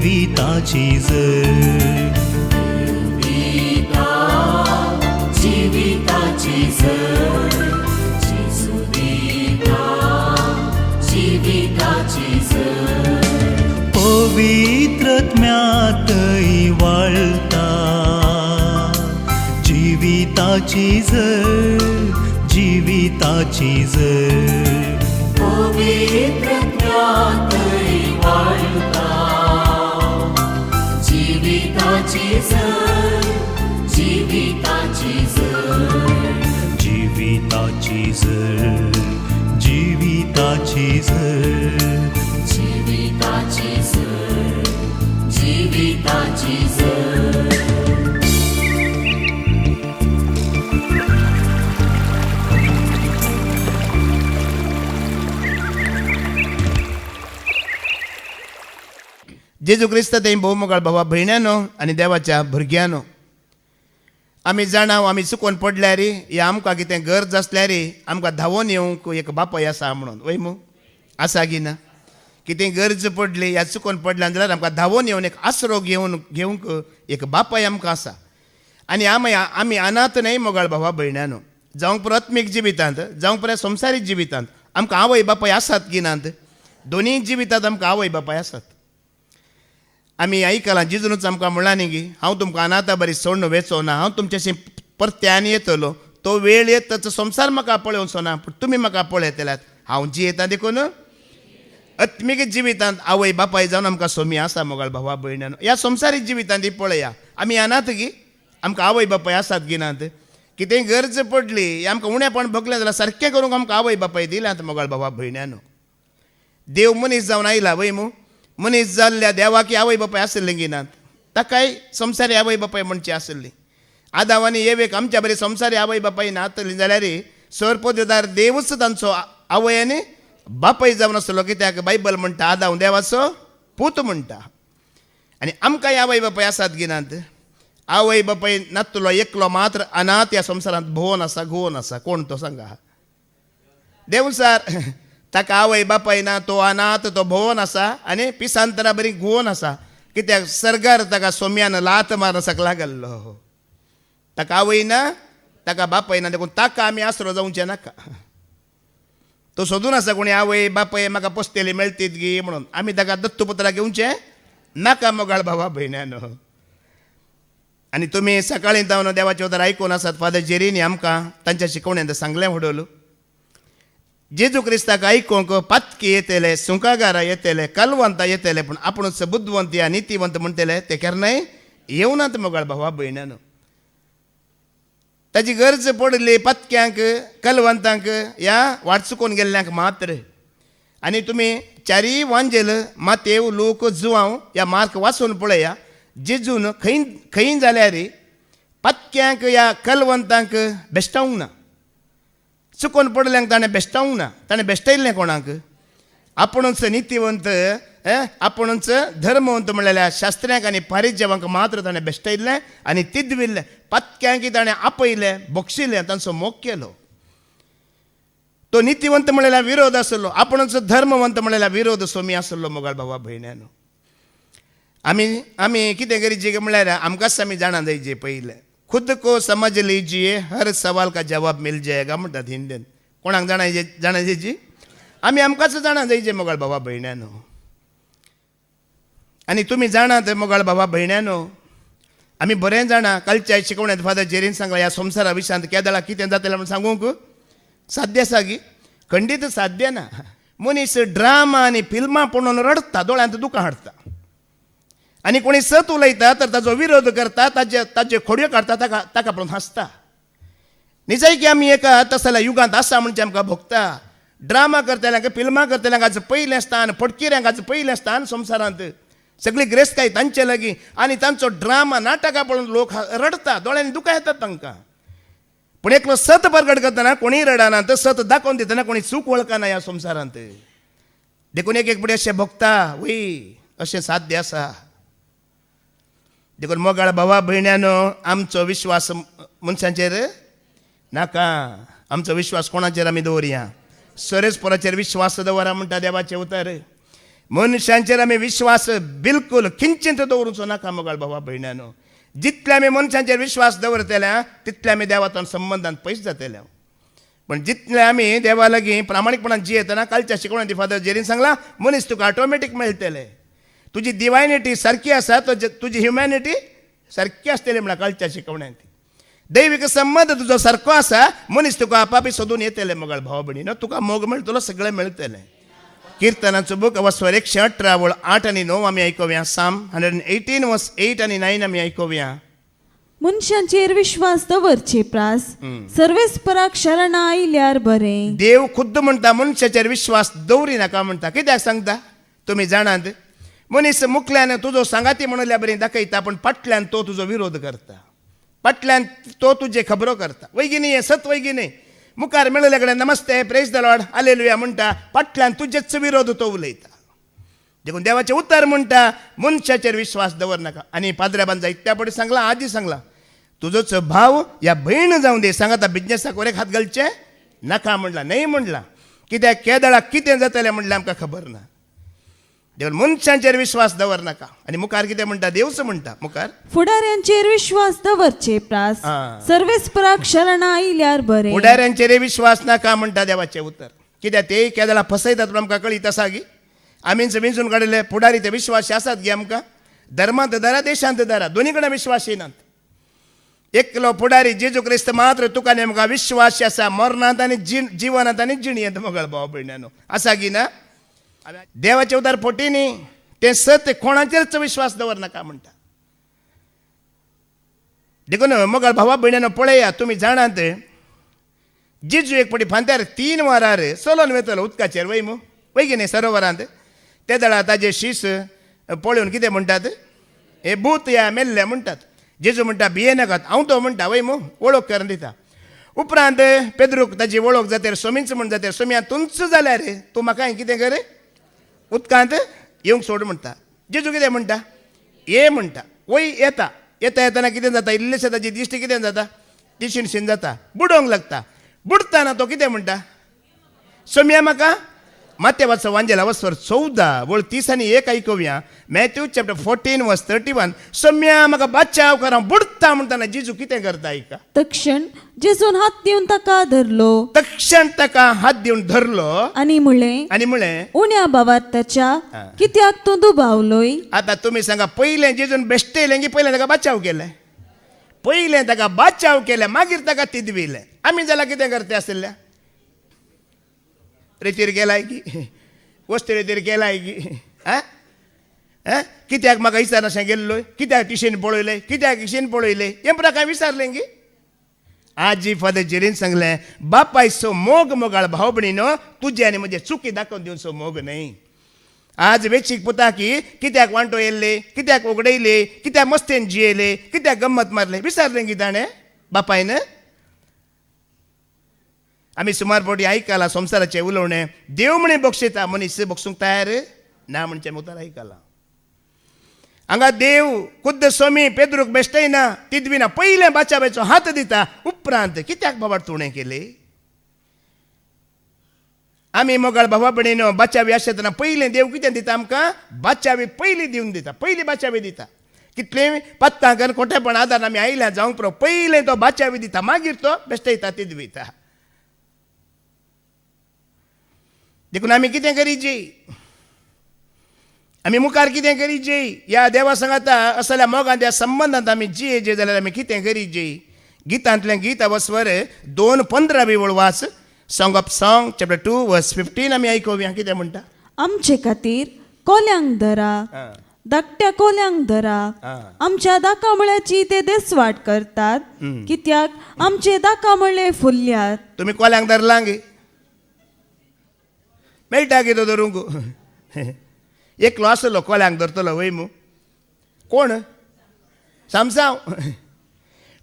जीविताची झर, जीविताची झर, जेजू दिता जीविताची झर. पवित्रत्म्यातही वाळता जीविताची झर, जीविताची झर. पवित्रत्म्यातही वाळता जीविताची झर, जीविताची झर. जीविताची झर, जीविताची झर. जीविताची झर, जीविताची झर. जेजू क्रिस्त ते भोवमोगाळ भावा भयण्यानो आनी देवाच्या भुरग्यांनो, आमी जाणाव आमी चुकोवन पडल्यार या आमकां कितें गरज आसल्यार आमकां धांवून येवंक एक बापाय आसा म्हणून, वय मू आसा की ना. कितें गरज पडली या चुकोवन पडल्यान जाल्यार आमकां धांवून येवन एक आसरो घेवंक एक बापाय आमकां आसा. आनी आमी अनाथ न्हय मोगाळ भावा भयण्यानो. जावंक प्राथमीक जिवितांत जावंक परत संवसारीक जिवितांत आमकां आवय बापाय आसात की नात. दोनीय जिवितांत आमकां आवय बापाय आसात. आमी आयकलां जिजूनच आमकां म्हणलां न्ही की हांव तुमकां अनाथा बरी सोडून वेचो ना, हांव तुमचेशी परत्यान येतलो. तो वेळ येत संवसार म्हाका पळोवचो ना, पूण तुमी म्हाका पळयतल्यात. हांव जियेता देखून आत्मीक जिवितांत आवय बापाय जावन आमकां सोमी आसा मोगाळ भावा भयण्यानो. ह्या संवसारीक जिवितांत पळया आमी अनाथ गी, आमकां आवय बापाय आसात की नात. कितेंय गरज पडली आमकां उणेपण भोगलें जाल्यार सारकें करूंक आमकां आवय बापाय दिल्यात मोगाळ भावा भयण्यानो. देव मनीस जावन आयला वय मू. मनीस जाल्ल्या देवाकी आवय बापाय आसली की नात. ताकाय संवसारी आवय बापाय म्हणची आसली. आदाम आनी येवेक आमच्या बरी संवसारी आवय बापाय नातली जाल्यार सर्पोद्योदार देवूच तांचो आवय आनी बापाय जावन आसलो. कित्याक बायबल म्हणटा आदाम देवाचो पूत म्हणटा. आनी आमकांय आवय बापाय आसात की नात. आवय बापाय नातलो एकलो मात्र अनाथ ह्या संवसारांत भोवन आसा, घुवन आसा. कोण तो सांगा. देवसार ताका आवय बापाय ना, तो अनाथ, तो भोवन आसा आनी पिसांतरा बरी घुवन आसा. कित्याक सर्गार ताका सोम्यान लात मारसाक लागल्लो. ताका आवय ना, ताका बापाय ना, देखून ताका आमी आसरो जावचें नाका. तो सोदून आसा कोणी आवय बापाय म्हाका पोसतेली मेळटीत गी म्हणून. आमी ताका दत्तपुत्रा घेवचें नाका मोगाळ भावा भयण्यानो. आनी तुमी सकाळीं जावन देवाचे उतर आयकून आसात. फादर जेरीनी आमकां तांच्या शिकवण्यांत सांगलें व्हडोल. जेजू क्रिस्ताक आयकूंक पातकी येतले, सुंकागारा येतले, कलवंतां येतले, पूण आपुणूच बुद्धवंत या नितीवंत म्हणटले ते केन्नाय येवनात मोगाळ भावा भयण्यानो. ताची गरज पडली पत्क्यांक, कलवंतांक, ह्या वाटचुकोवन गेल्ल्यांक मात्र. आनी तुमी चारी वांजेल मातेव, लूक, जुवांव ह्या मार्क वाचून पळया. जेजून खंय जाल्यार पत्क्यांक या कलवंतांक बेश्टावंक ना. चुकोवन पडल्यांक ताणें बेश्टावंक ना. ताणें बेश्टयल्लें कोणाक? आपुणूच नितीवंत, आपुणूच धर्मवंत म्हणलेल्या शास्त्र्यांक आनी फारिजेवांक मात्र ताणें बेश्टयल्लें आनी तिदविल्लें. पत्क्यांक ताणें आपयलें, बक्षिल्लें, तांचो मोग केलो. तो नितीवंत म्हणलेल्या विरोध आसलो, आपुणूच धर्मवंत म्हणलेल्या विरोध सोमी आसलो मोगाळ भावा भयण्यानो. आमी कितें करीचे म्हणल्यार आमकांच आमी जाणा जायचे. पयलें खुद को समझ लीजिए, हर सवाल का जवाब मिल जाएगा म्हणटात हिंदीन. कोणाक जाणा जायची? आमी आमकांच जाणा जायचे मोगाळ भावा भयण्यानो. आनी तुमी जाणात मोगाळ भावा भयण्यानो, आमी बरें जाणा. कालच्या शिकवण्यात फादर जेरीन सांगला ह्या संवसारा विशयांत केदळा कितें जातलें म्हण सांगूंक साध्य आसा गी? खंडीत साध्य ना. मनीस ड्रामा आनी फिल्मां पळोवन रडटा, दोळ्यांत दुकां हाडटा. आनी कोणी सत उलयता तर ताचो विरोध करता, ताचे खोडयो काडटा, ताका पळोवन हांसता. निजाय की आमी एका तसल्या युगांत आसा म्हणजे आमकां भोगता. ड्रामा करतल्यांक, फिल्मां करतल्यांक आज पयलें स्थान, फटकिऱ्यांक आज पयलें स्थान संवसारांत. सगळी गिरेस्तकाय तांचे लागीं. आनी तांचो ड्रामा नाटकां पळोवन लोक रडता, दोळ्यांनी दुकां येतात तांकां. पूण एकलो सत प्रगट करतना कोणीय रडना, तर सत दाखोवन दितना कोणी चूक वळखना ह्या संवसारांत. देखून एक फुडें अशें भोगता वय अशें साध्य आसा. देखून मोगाळ भावा भयण्यानो, आमचो विश्वास मनशांचेर नाका. आमचो विश्वास कोणाचेर आमी दवरया? सरेस्पराचेर विश्वास दवरा म्हणटा देवाचें उतर. मनशांचेर आमी विश्वास बिलकुल किंचित दवरूचो नाका मोगाळ भावा भयण्यानो. जितले आमी मनशांचेर विश्वास दवरतले तितले आमी देवातून संबंधान पयस जातले. पण जितले आमी देवा लागीं प्रामाणीकपणान जियेतना कालच्या शिकवणांत फादर जेरीन सांगला मनीस तुका ऑटोमॅटीक मेळटले. तुजी डिवायनिटी सारकी आसा तर तुजी ह्युमॅनिटी सारकी आसतली म्हणल्यार कालच्या शिकवण्यांत. दैविक संबंध तुजो सारको आसा मनीस तुका आपापी सोदून येतले मोगाळ भाव भयणीनो. तुका मोग मेळटलो सगळें मेळटलें. किर्तनाचो बूक अवस्वर 118 वळ 8 आनी 9 आमी आयकुया. साम 118 वर्स 8 आनी 9 आमी आयकुया. मनशांचेर विश्वास दवरचे प्रास सर्वेस्पराक शरण आयल्यार बरें. देव खुद्द म्हणटा मनशाचेर विश्वास दवरी नाका म्हणटा. कित्याक सांगता तुमी जाणात मनीस मुखल्यान तुजो सांगाती म्हणल्या बरी दाखयता पण फाटल्यान तो तुजो विरोध करता. फाटल्यान तो तुजे खबरो करता. वैगिनी हे सत वैगिनी मुखार मेळले कडेन नमस्ते प्रेज द लॉर्ड हालेलुया म्हणटा फाटल्यान तुजेच विरोध तो उलयता. देखून देवाचें उतर म्हणटा मनशाचेर विश्वास दवर नाका. आनी पाद्र्याबान जायत्या पडी सांगला आजी सांगला तुजोच भाव या भयण जावं दे सांगाता बिजनेसाक वरेक हात घालचे नाका म्हणला. न्हय म्हणला कित्याक केदळाक कितें जातलें म्हणलें आमकां खबर ना. देव मनशांचेर विश्वास दवर नाका. आनी मुखार कितें म्हणटा देवच म्हणटा मुखार फुडाऱ्यांचेर विश्वास दवरचे प्रास सर्वेस्पराक शरण आयल्यार बरें. फुडाऱ्यांचेर विश्वास नाका म्हणटा देवाचें उतर. कित्याक ते केदळां फसयतात म्हण आमकां कळीत आसा गी. आमीच विंचून काडिल्ले फुडारी ते विश्वासी आसात गे आमकां. धर्मांत दरा देशांत दरा दोनी कडेन विश्वास येनात. एकलो फुडारी जेजू क्रिस्त मात्र तुका नेमका विश्वास आसा मरणांत आनी जिवनांत आनी जिणयेंत मोगाळ भाव भयण्यानो आसा गी ना. देवाचे उदार फोटीनी ते सत कोणाचेरच विश्वास दवर नाका म्हणटा. देखून मोगाळ भावा भयण्यानो पळया तुमी जाणात जेजू एक पटी फांत्यार 3 वरार चलोन वेतलो उदकाचेर वय गे न्ही सरोवरांत. ते दळा ताजे शीस पळोवन कितें म्हणटात हे भूत या मेल्ले म्हणटात. जेजू म्हणटा भिये नाकात हांव तो म्हणटा वय वळख करून दिता. उपरांत पेद्रूक ताजी वळख जातेर सोमीच म्हण जातेर सोम्या तुंच जाल्यार तूं म्हाका कितें कर उदकांत येवंक सोड म्हणटा. जेजू कितें म्हणटा ये म्हणटा वय येता. येताना कितें जाता इल्लेशें ताजी दिश्टी कितें जाता दिशिणशीन जाता बुडोवंक लागता. बुडताना तो कितें म्हणटा सोम्या म्हाका माथेवाचो वांजेला वस्वर 14 वळ 30 आनी 1 आयकुया. मॅथ्यू चॅप्टर 14 वर्स 31 सोम्या म्हाका बाचाव कर हांव बुडता म्हणटाना जेजू कितें करता आयका. तक्षण जेजून हात दिवन ताका धरलो. तक्षण ताका हात दिवन धरलो आनी म्हळें उण्या भावात ताच्या कित्याक तूं दुबावलोय. आता तुमी सांगा पयलें जेजून बेश्टयलें की पयलें ताका बाचाव केलें. पयलें ताका बाचाव केलें मागीर ताका तिदविलें. आमी जाल्यार कितें करता आसल्या रेतीर गेलाय की वस्ती रेतीर गेलाय की कित्याक म्हाका विचारनाशें गेल्लोय कित्याक टिशेन पळयलें कित्याक इशेन पळयलें हें प्रकार विचारलें की. आजी फादर जेरीन सांगलें बापाय सो मोग मोगाळ भाव भयणीनो तुजे आनी म्हजे चुकी दाखोवन दिवन सो मोग न्हय. आज वेचीक पुता की कित्याक वांटो येयले कित्याक उगडयले कित्याक मस्तेन जियेले कित्याक गम्मत मारले विचारलें की ताणें बापायन. आमी सुमार फावटी आयकलां संवसाराचें उलोवणें देव म्हणें बक्षिता मनीस बक्षूंक तयार ना म्हणचें उतर आयकलां. हांगा देव खुद्द सोमी पेद्रूक बेश्टयना तिदविना पयलें बाचावेचो हात दिता उपरांत कित्याक बाबा तुणें केलें. आमी मोगाळ भावा भयणीनो बाचावी आसतना पयलें देव कितें दिता आमकां बाचावी पयली दिवन दिता. पयली बाचावी दिता. कितलें पत्तांकन खोटेपण आदार आमी आयल्या जावंक पुरो पयलें तो बाचावी दिता मागीर तो बेश्टयता तिदविता. देखून आमी कितें करीचे आमी मुखार कितें करीचे ह्या देवा सांगाता असल्या मोगान त्या संबंधांत आमी जियेचे जाल्यार आमी कितें करीचे. गितांतलें गीत अवस्वर 2:15 वळ वाच. सॉंग ऑफ सॉंग चॅप्टर 2 वर्स 15 आमी आयकुया कितें म्हणटा. आमचे खातीर कोल्यांक धरा धाकट्या कोल्यांक धरा. आमच्या दाकामळ्याची ते देसवाट करतात कित्याक आमचे दाकामळे फुल्ल्यात. तुमी कोल्यांक धरलां गे मेळटा गे तो धरूंक. एकलो आसलो कोल्यांक धरतलो वय कोण सामसांव.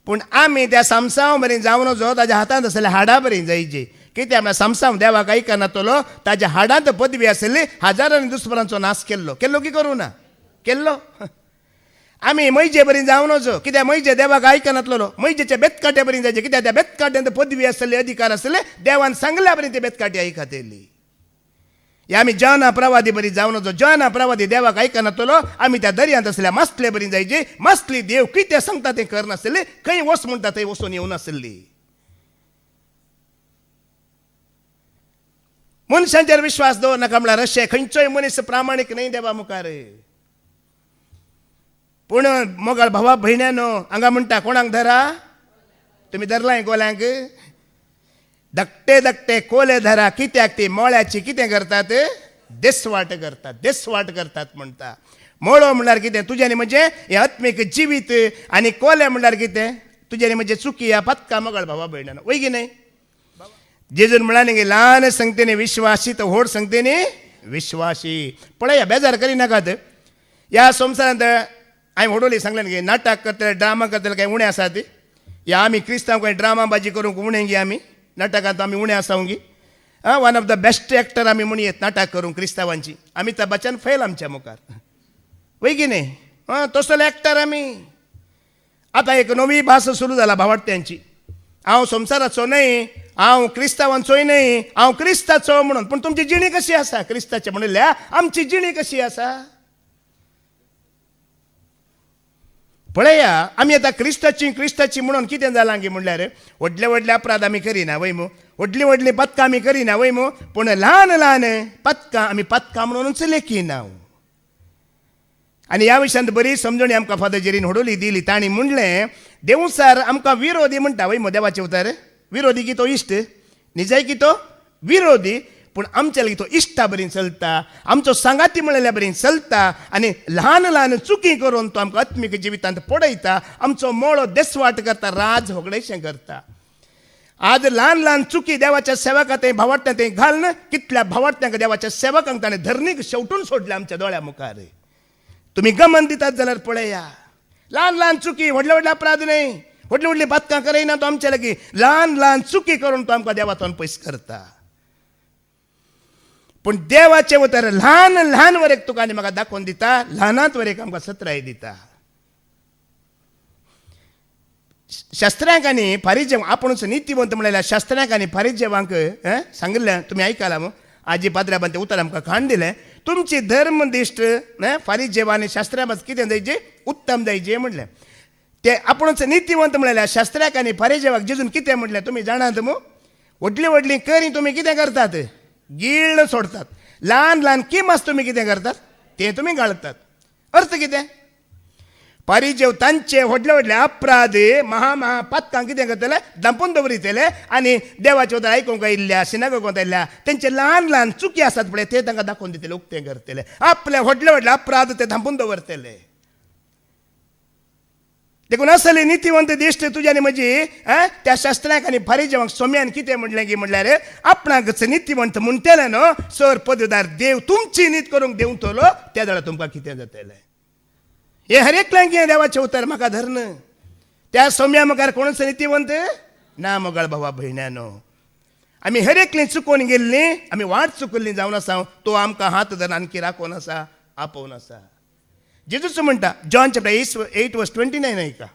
पूण आमी त्या सामसांव बरें जावन जो ताज्या हातांत आसलेल्या हाडां बरीं जायची. कित्याक म्हळ्यार सामसांव देवाक आयकनातलो ताज्या हाडांत पदवी आसली हजारांनी दुस्परांचो नाश केल्लो की करूं ना केल्लो. आमी मैजे बरीं जावन वचो कित्याक मैजे देवाक आयकनातलो. मैजेचे बेतकाटे बरीं जायचे कित्याक त्या बेतकाट्यांत पदवी आसली अधिकार आसले देवान सांगल्या बरीं ते बेतकाटी आयकत येयली. या आमी जेवणा प्रवादी बरी जावन नजो जेवणा प्रवादी देवाक आयकना तलो आमी त्या दर्यांत असल्या मसले बरी जायची मसली देव कितें सांगता तें करनासली खंय वच म्हणटा थंय वचून येवनासली. मनशांचेर विश्वास दवरनाका म्हळ्यार अशें खंयचोय मनीस प्रामाणीक न्हय देवा मुखार. पूण मोगाळ भावा भयण्यानो हांगा म्हणटा कोणाक धरा तुमी धरलाय कोल्यांक धाकटे धाकटे कोले धरा कित्याक ती मोळ्याची कितें करतात देसवाट करतात म्हणटा. मोळो म्हणल्यार कितें तुज्यानी म्हणजे हें आत्मीक जिवीत आनी कोले म्हणल्यार कितें तुज्यानी म्हणजे चुकी ह्या पत्का मोगाळ भावा भयण्यानो वय की न्हय. जेजून म्हणाले की ल्हान संगतेने विश्वासी तर व्हड संगतेने विश्वासी. पळया बेजार करिनाकात. ह्या संवसारांत हांवें व्हडोली सांगलें की नाटक करतले ड्रामा करतले कांय उणें आसात. या आमी क्रिस्तांव खंय ड्रामा बाजी करूंक उणें गी आमी नाटकांत आमी उणें आसांव गी. One of the best actor आमी म्हणून येत नाटक करूंक क्रिस्तांवांची. अमिताभ बच्चन फेल आमच्या मुखार वय की न्हय. तसले एक्टर आमी. आतां एक नवी भास सुरू जाला भावार्थ्यांची. हांव संवसाराचो न्हय हांव क्रिस्तांवांचोय न्हय हांव क्रिस्ताचो म्हणून. पूण तुमची जिणी कशी आसा क्रिस्ताचे म्हणल्या आमची जिणी कशी आसा पळया. आमी आतां क्रिस्ताची म्हणून कितें जालां गी म्हणल्यार व्हडले अपराध आमी करिना वय मू व्हडली पथकां आमी करिना वय मू पूण ल्हान पथकां आमी पथकां म्हणूनच लेखिना. आनी ह्या विशयांत बरी समजणी आमकां फादर जेरीन होडोली दिली. ताणी म्हणलें देवसार आमकां विरोधी म्हणटा वय मू देवाचे उतार. विरोधी की तो इश्ट निजाय की तो विरोधी पूण आमच्या लागीं तो इश्टा बरी चलता आमचो सांगाती म्हणलेल्या बरी चलता आनी ल्हान चुकी करून तो आमकां आत्मीक जिवितांत पडयता. आमचो मोळो देसवाट करता राज होगडेशें करता. आज ल्हान चुकी देवाच्या सेवकां थंय भावार्थ्यां थंय घालन कितल्या भावार्थ्यांक देवाच्या सेवकांक ताणें धरणीक शेवटून सोडले आमच्या दोळ्या मुखार. तुमी गमन दितात जाल्यार पळया ल्हान चुकी व्हडले अपराध न्हय व्हडली पथकां करयना तो आमच्या लागीं ल्हान चुकी करून तो आमकां देवाचो पयस करता. पूण देवाचे उतर ल्हान वरेक तुका आनी म्हाका दाखोवन दिता ल्हानात वरेक आमकां सत्राय दिता. शास्त्रांक आनी फारीजेव आपुणूच नितीवंत म्हणलेल्या शास्त्रांक आनी फारीजेवांक सांगिल्लें तुमी आयकलां मू आजी पाद्र्याबान तें उतर आमकां खाण दिलें. तुमची धर्मदिश्ट फारीजेव आनी शास्त्रां कितें जायचे उत्तम जायचे म्हणलें. ते आपुणूच नितीवंत म्हणलेल्या शास्त्रांक आनी फारीजेवाक जेजून कितें म्हणलें तुमी जाणात मू व्हडली करी तुमी कितें करतात गिळ सोडतात. ल्हान किमास तुमी कितें करतात तें तुमी घालतात. अर्थ कितें फारीजेव तांचे व्हडले अपराध महा पथकां कितें करतले धांपून दवरितले आनी देवाचे उतर आयकूंक येयल्ल्या सिनागोगांत येयल्ल्या तेंचे ल्हान चुकी आसात पळय ते तांकां दाखोवन दितले उक्तें करतले. आपले व्हडले अपराध ते धांपून दवरतले. देखून असले नितीवंत दिश्ट तुज्यानी म्हजी त्या शास्त्रांक आनी फारीजेवांक सोम्यान कितें म्हणलें की म्हणल्यार आपणाकच नितीवंत म्हणटले न्हू सर पदवीदार देव तुमची नीत करूंक देंवतलो त्या वेळार तुमकां कितें जातलें. हे हर एकल्यांक देवाचें उतर म्हाका धरन. त्या सोम्या मुखार कोणूच नितीवंत ना मोगाळ भावा भयण्यानो. आमी हर एकलीं चुकोवन गेल्लीं आमी वाट चुकल्लीं जावन आसा. तो आमकां हात धरून आणखी राखोवन आसा आपोवन आसा. जेजूच म्हणटा जॉन चॅप्टर 8:29 ऐका.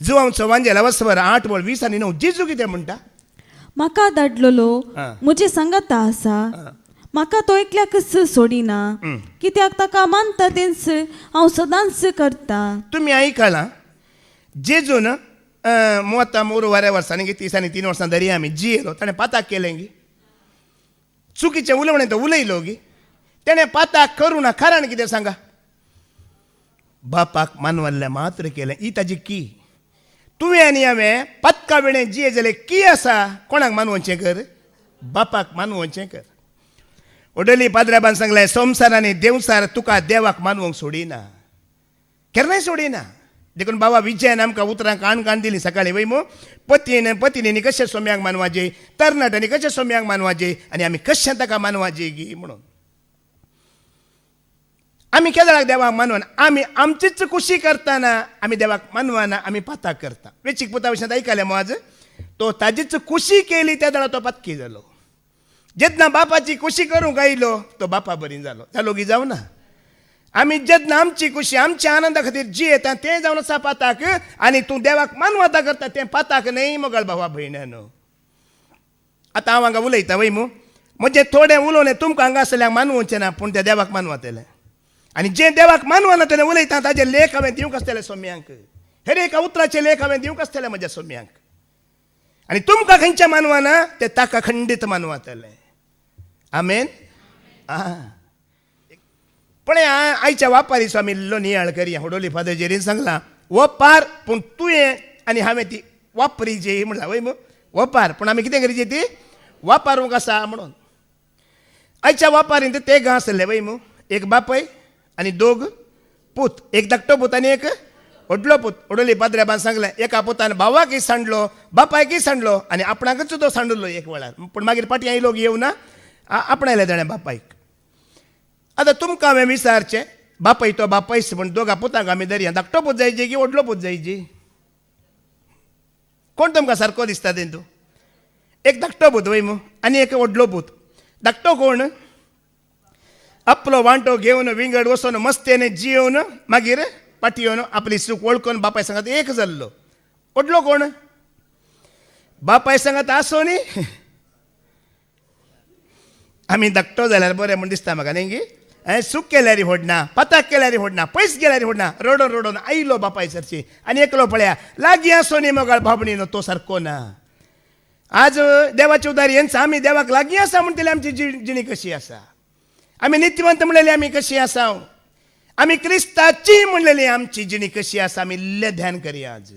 जुवांचो वांजेला वसवर 8:20 जेजू कितें म्हणटा म्हाका धाडलेलो म्हजे सांगाता आसा म्हाका तो एकल्याकच सोडिना कित्याक ताका मानता तेंच हांव सदांच करता. तुमी आयकलां जेजून 33 वर्सांनी 3 वर्सां धरी आमी जियेलो ताणें पाताक केलें गी चुकीचें उलोवणें तो उलयलो गी तेणें पाताक करूं ना कारण कितें सांगा बापाक मानवल्लें मात्र केलें ही ताजी की. तुवें आनी हांवें पत्का वेळें जिये जाल्यार की आसा कोणाक मानवचें कर बापाक मानवचें कर. ओडली पाद्राबान सांगलें संवसारांनी देवसार तुका देवाक मानवंक सोडिना केन्नाय सोडिना. देखून बाबा विजयान आमकां उतरां काण दिली सकाळीं वय मू पत्नींनी कशें सोम्याक मानवाचें तरणाट्यांनी कशें सोम्याक मानवाचें आनी आमी कशें ताका मानवाचें गी म्हणून. आमी केदाराक देवाक मानवना आमी आमचीच खुशी करतना आमी देवाक मानवना आमी पाताक करता. वेचीक पुता विशयांत आयकलें मू आज तो ताजीच खुशी केली त्या दाडा तो पातकी जालो. जेन्ना बापाची खुशी करूंक आयलो तो बापा बरी जालो गी जावना. आमी जेन्ना आमची खुशी आमच्या आनंदा खातीर जी येता तें जावन आसा पाताक आनी तूं देवाक मानवता करता तें पाताक न्हय मोगाळ भावा भयण्यानो. आतां हांव हांगा उलयतां वय मू म्हणजे थोडे उलोवने तुमकां हांगा आसल्याक मानवचें ना पूण त्या देवाक मानवतले आनी जे देवाक मानवना तेणे उलयता ताजे लेख हांवें दिवंक आसतले सोम्यांक हेर एका उतराचे लेख हांवें दिवंक आसतले म्हज्या सोम्यांक आनी तुमकां खंयचें मानवना ते ताका खंडीत मानवतले आमेन पण आयच्या वापारी स्वामी नियाळ करया होडोली फादर सांगला वपार पूण तुवें आनी हांवें ती वापरी जी म्हणला वय वपार पूण आमी कितें करीची ती वापारूंक आसा म्हणून आयच्या वापारीन ते गां आसले वय एक बापय आनी दोग पूत एक धाकटो पूत आनी एक व्हडलो पूत ओडोली पाद्र्याबान सांगलें एका पुतान भावाकय सांडलो बापायकय सांडलो आनी आपणाकच तो सांडलो एक वेळार पूण मागीर फाटीं आई लोक येवना आपणायले ताणें बापायक आतां तुमकां हांवें विचारचें बापाय तो बापायस पूण दोगा पुतांक आमी धरया धाकटो पूत जायची की व्हडलो पूत जायची कोण तुमकां सारको दिसता तेतूं एक धाकटो पूत वय आनी एक व्हडलो पूत धाकटो कोण आपलो वांटो घेवन विंगड वचून मस्तेने जियोवन मागीर पाटयोवन आपली चूक वळखून बापाय सांगत एक जाल्लो व्हडलो कोण बापाय सांगत आसो न्ही आमी धाकटो जाल्यार बरें म्हूण दिसता म्हाका न्ही चूक केल्यार व्हडना पताक केल्यार व्हडना पयस गेल्यार व्हडना रडोन रडोन आयलो बापाय सरची आनी एकलो पळया लागीं आसो न्ही मोगाळ भाबणीनो तो सारको ना आज देवाची उदारी हेंच आमी देवाक लागीं आसा म्हणटली आमची जिणी कशी आसा आमी नित्यवंत म्हणलेली आमी कशी आसा आमी क्रिस्ताची म्हणलेली आमची जिणी कशी आसा आमी इल्लें ध्यान करया आज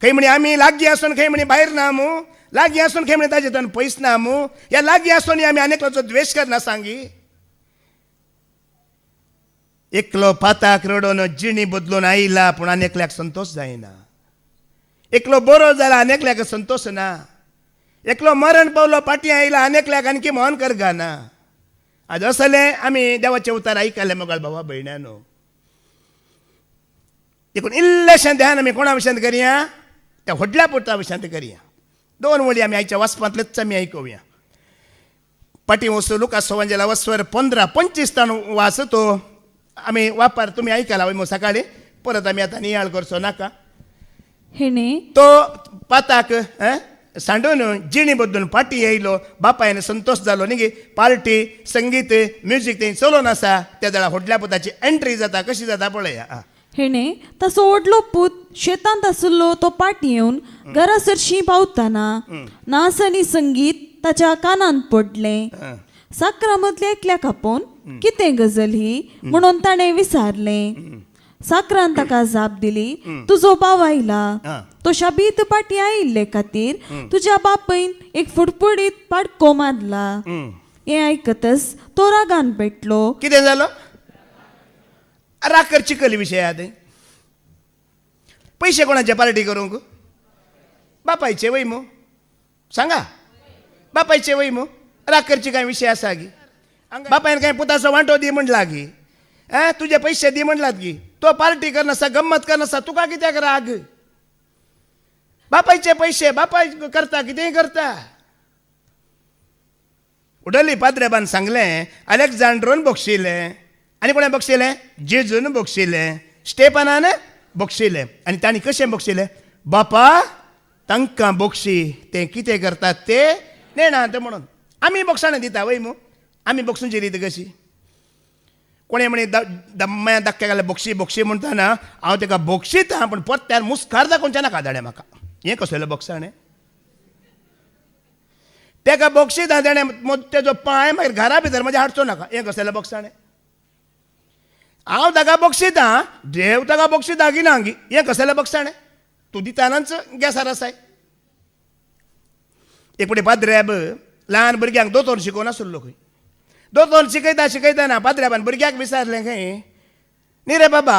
खंय म्हणे आमी लागीं आसून खंय म्हणे भायर ना मू लागीं आसून खंय म्हणे ताजे तन पयस ना मू ह्या लागीं आसून आमी आनेकल्याचो द्वेश करना सांगी एकलो पाताक रडोन जिणी बदलून आयला पूण आनेकल्याक संतोश जायना एकलो बरो जाला आनेकल्याक संतोश ना एकलो मरण पावलो फाटीं आयला आनेकल्याक आनकी मोहन करगा ना आज असलें आमी देवाचे उतार आयकले मोगाळ भावा भयण्यानो देखून इल्लेशें ध्यान आमी कोणा विशयांत करया त्या व्हडल्या पुता विशयांत करया 2 वळी आमी आयच्या वाचपांतलेच आमी आयकुया फाटीं वचूं लुकास सवांजेला वस्वर 15-25 तान वाचतो आमी वापर तुमी आयकला वय सकाळीं परत आमी आतां नियाळ करचो नाका हेणे तो पाताक सांडून जिणी बद्दून फाटीं येयलो बापायन संतोश जालो न्ही पार्टी संगीत म्युजीक थंय चलोवन आसा त्या वेळा व्हडल्या पुताची एंट्री जाता कशी जाता पळया हेणे तसो व्हडलो पूत शेतांत आसलो तो पाटी येवन घरा सरशी पावतना नाच आनी संगीत ताच्या कानांत पडलें साकरामदले एकल्याक आपोवन कितें गजल ही म्हणून ताणें विचारलें साकरान ताका जाप दिली तुजो भाव आयला तो शाबीत पाटी आयिल्ले खातीर तुज्या बापायन एक फुडफुडीत पाडको मारला हें आयकतच तो रागान पेटलो कितें जालो राग करची कली विशयात पयशे कोणाचे पार्टी करूंक बापायचे वय मू सांगा बापायचे वय मू राग करची काय विशय आसा गी बापायन काय पुताचो वांटो दी म्हणला गी तुझे पैसे दी म्हणलात गी तो पार्टी करनासा गम्मत करनासा तुका कित्याक राग बापायचे पैसे बापाय करता कितेंय करता उडली पाद्रेबान सांगलें अलेक्झांड्रोन बक्षिलें आनी कोणें बक्षिलें जेजून बक्षिलें स्टेपनान बक्षिलें आनी तांणी कशें बक्षिलें बापा तांकां बक्षी ते कितें करतात ते नेणात म्हणून आमी बक्षाणें दिता वय मू आमी बक्षूंची रीत कशी कोणें म्हणे दम्म्या धक्के घाले बक्षी बक्षी म्हणटाना हांव ताका बक्षिता पूण परत्यार मुस्कार दाखोवचें नाका धाडे म्हाका हें कसलें बक्षाणें ताका बक्षिता ताणें तेजो पांय मागीर घरा भितर म्हज्या हाडचो नाका हें कसलें बक्षाणें हांव ताका बक्षिता देव ताका बक्षिता गिना गी हें कसलें बक्षाणें तूं दितानाच गॅसार आसाय एक फुडें पाद्रेब ल्हान भुरग्यांक दोतोर शिकोवन आसलो खंय दोतोर शिकयतना पाद्रेबान भुरग्याक विचारलें खंय न्ही रे बाबा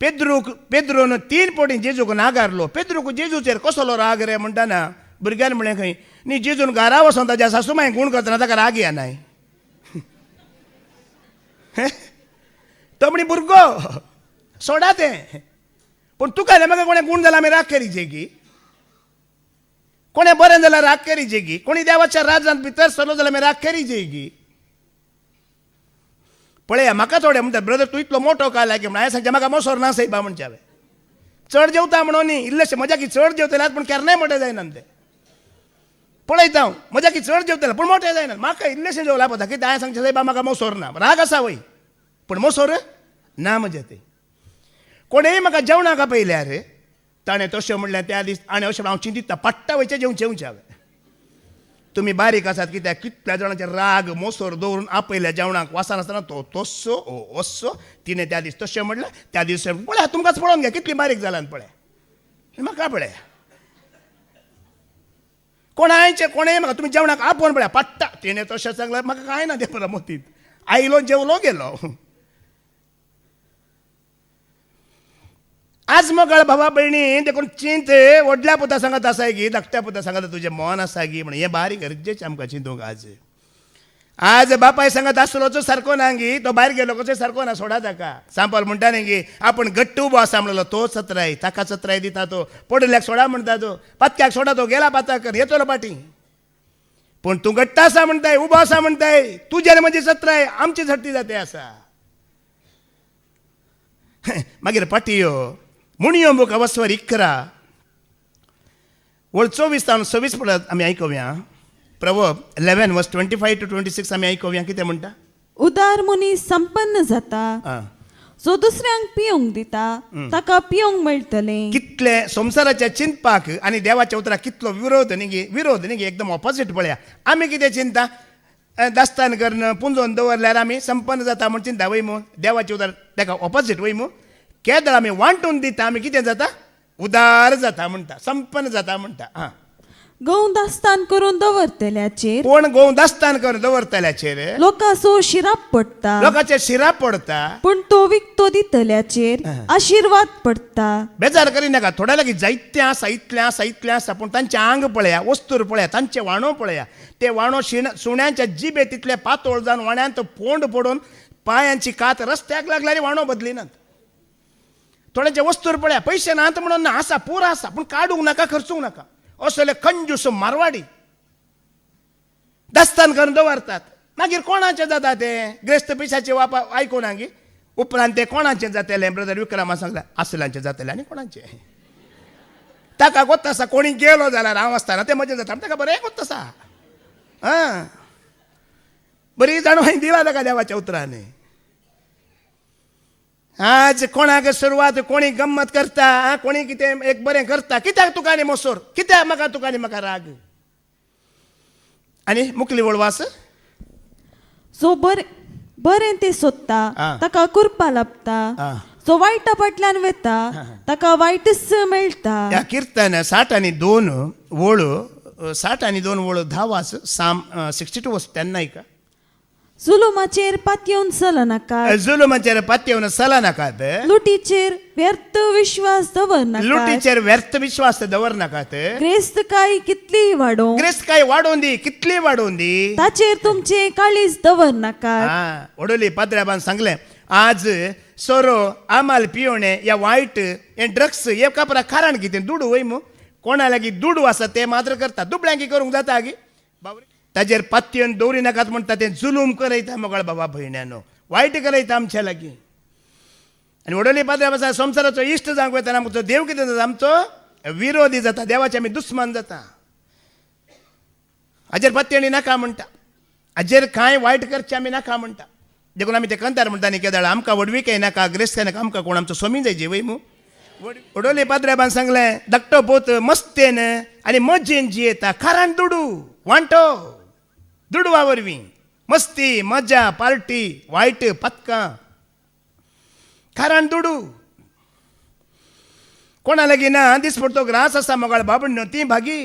पेद्रून 3 पोटी जेजूक नागारलो पेद्रूक जेजूचेर कसलो राग रे म्हणटाना भुरग्यान म्हळें खंय न्ही जेजून घरा वचोन ताच्या सासूमाय गूण करतना ताका राग येनाय तो म्हणी भुरगो सोडा तें पूण तुका म्हाका कोणें गूण जाल्यार आमी राग करीचे की कोणें बरें जाल्यार राग करीचे की कोणी देवाच्या राजांत भितर सरलो जाल्यार आमी राग करीचे की पळया म्हाका थोडे म्हणटात ब्रदर तूं इतलो मोठो काला की हांवें सांगचें म्हाका मोसोर ना सैबा म्हणचे हांवें चड जेवता म्हणून न्ही इल्लेशें म्हज्या की चड जेवतले पूण केन्नाय मोठे जायना ते पळयता हांव म्हज्या की चड जेवतले पूण मोठे जायना म्हाका इल्लेशें जेवला पता कितें हांवें सांगचें सायबा म्हाका मोसोर ना राग आसा वय पूण मोसोर ना म्हजें तें कोणेय म्हाका जेवणाक आपयल्यार ताणें तशें म्हणलें त्या दीस आनी अशें हांव चिंतिता पट्टा वयचें जेवचें हांवें तुमी बारीक आसात कित्याक कितल्या जाणांचे राग मोसोर दवरून आपयल्या जेवणाक वासनासतना तो तस्सो ओस्सो तिणें त्या दीस तशें म्हणलें त्या दीस पळया तुमकांच पळोवन घ्या कितली बारीक जाल्यान पळय म्हाका पळया कोणेय म्हाका तुमी जेवणाक आपोवन पळया पट्टा तिणें तशें सांगलें म्हाका कांय ना देवरा मोतीत आयलो जेवलो गेलो आज मोकळ भावा भयणी देखून चिंत व्हडल्या पुता सांगत आसा की धाकट्या पुता सांगत तुजें मन आसा की म्हण हें बारीक गरजेचें आमकां चिंतूंक आज बापाय सांगत आसलो तो सारको ना गी तो भायर गेलो कसो सारको ना सोडा ताका सांपल म्हणटा न्ही गी आपूण घट्ट उबो आसा म्हणलो तो चत्राय ताका चत्राय दिता तो पडल्याक सोडा म्हणटा तो पत्क्याक सोडा तो गेला पाताकर येतलो पाटी पूण तूं घट्ट आसा म्हणटाय उबो आसा म्हणटाय तुजेर म्हजी चत्राय आमची झट्टी जाते आसा मागीर पाटियो मुणयो बुक अवस्वर 11 वळ 24-26 पडत आमी आयकुया प्रवर्ब 11 वर्स 25 to 26 आमी आयकुया कितें म्हणटा उदार मनीस संपन्न जाता जो दुसऱ्यांक पिवंक दिता ताका पिवंक मेळटलें कितले संवसाराच्या चिंतपाक आनी देवाच्या उतराक कितलो विरोध न्ही गे एकदम ऑपोजीट पळया आमी कितें चिंता दास्तान करून पुंजोवन दवरल्यार आमी संपन्न जाता म्हण चिंता वय मू देवाचे उतर ताका ऑपोजीट वय मू केदळ आमी वांटून दिता आमी कितें जाता उदार जाता म्हणटा संपन्न जाता म्हणटा गहू दास्तान करून दवरतल्याचेर कोण गहू दास्तान करून दवरतल्याचेर लोकांचो शिराप पडटा लोकांचे शिरा पडता पूण तो विकतो दितल्याचेर आशिर्वाद पडटा बेजार करिनाका थोड्या लागीं जायत्या आसा इतलें आसा पूण तांचें आंग पळया वस्तूर पळया तांचे वाणो पळया ते वाणो सुण्याच्या जिबे तितले पातोळ जावन वाण्यांत पोंड पडून पांयांची कात रस्त्याक लागल्यार वाणो बदलिनात थोड्यांचे वस्तूर पळया पयशे नात म्हणून ना आसा पुरो आसा पूण काडूंक नाका खर्चूंक नाका असले कंजूस मारवाडी दास्तान करून दवरतात मागीर कोणाचें जाता तें ग्रेस्त पिशाचे वापर आयकून गी उपरांत तें कोणाचें जातलें ब्रदर विक्रमा सांगलें आसलांचें जातलें आनी कोणाचें ताका गोत आसा कोणी गेलो जाल्यार हांव आसतना तें म्हजें जाता ताका बरें गोत आसा बरी जाणू हांवें दिला ताका देवाच्या उतरांनी आज कोणाक सुरवात कोणी गंमत करता कोणी कितें एक बरें करता कित्याक तुका आनी मोसोर कित्याक म्हाका तुका आनी म्हाका राग आनी मुखली वळवास जो बरें तें सोदता ताका कुरपा लाभता जो वायटा फाटल्यान वेता ताका वायटच मेळटा ह्या कीर्तन 60 आनी 2 वळू 60 आनी 2 वळू 10 वास साम 62 वर्स तेन्ना आयका जुलुमाचेर पातयेवन चल नाका जुलुमाचेर पातयेवन चल नाकात लुटीचेर व्यर्थ विश्वास दवर नाका लुटीचेर व्यर्थ विश्वास दवर नाकात ग्रेस्तकाय कितली वाडो ग्रेस्तकाय वाडोवन दी कितली वाडोवन दी ताचेर तुमचे काळीज दवर नाका ओडोली पाद्र्याबान सांगलें आज सोरो आमाल पियोणे या वायट हे ड्रग्स हे कापरा कारण कितें दुडू वय मू कोणा लागीं दुडू आसा ते मात्र करता दुबळ्यांकी करूंक जाता गी ताजेर पातयेवन दवरी नाकात म्हणटा तें जुलूम करयता मोगळ बाबा भयण्यानो वायट करयता आमच्या लागीं आनी वडोली पाद्र्या संवसाराचो इश्ट जावंक वयताना आमचो देव कितें जाता आमचो विरोधी जाता देवाचे आमी दुस्मान जाता हाजेर पातयेणी नाका म्हणटा हाजेर कांय वायट करचें आमी नाका म्हणटा देखून आमी ते कंतार म्हणटा न्ही केदाळ आमकां वडवीकय नाका ग्रेस्तकाय नाका आमकां कोण आमचो स्वामी जायचे वय मू वडोली पाद्र्याबान सांगलें धाकटो पोत मस्तेन आनी मजेन जियेता खारान दुडू वांटो दुडवा वरवीं मस्ती मजा पार्टी वायट पत्कां खारान दुडू कोणा लागीं ना दिसपडतो ग्रास आसा मोगाळ बाबण्यो ती भागी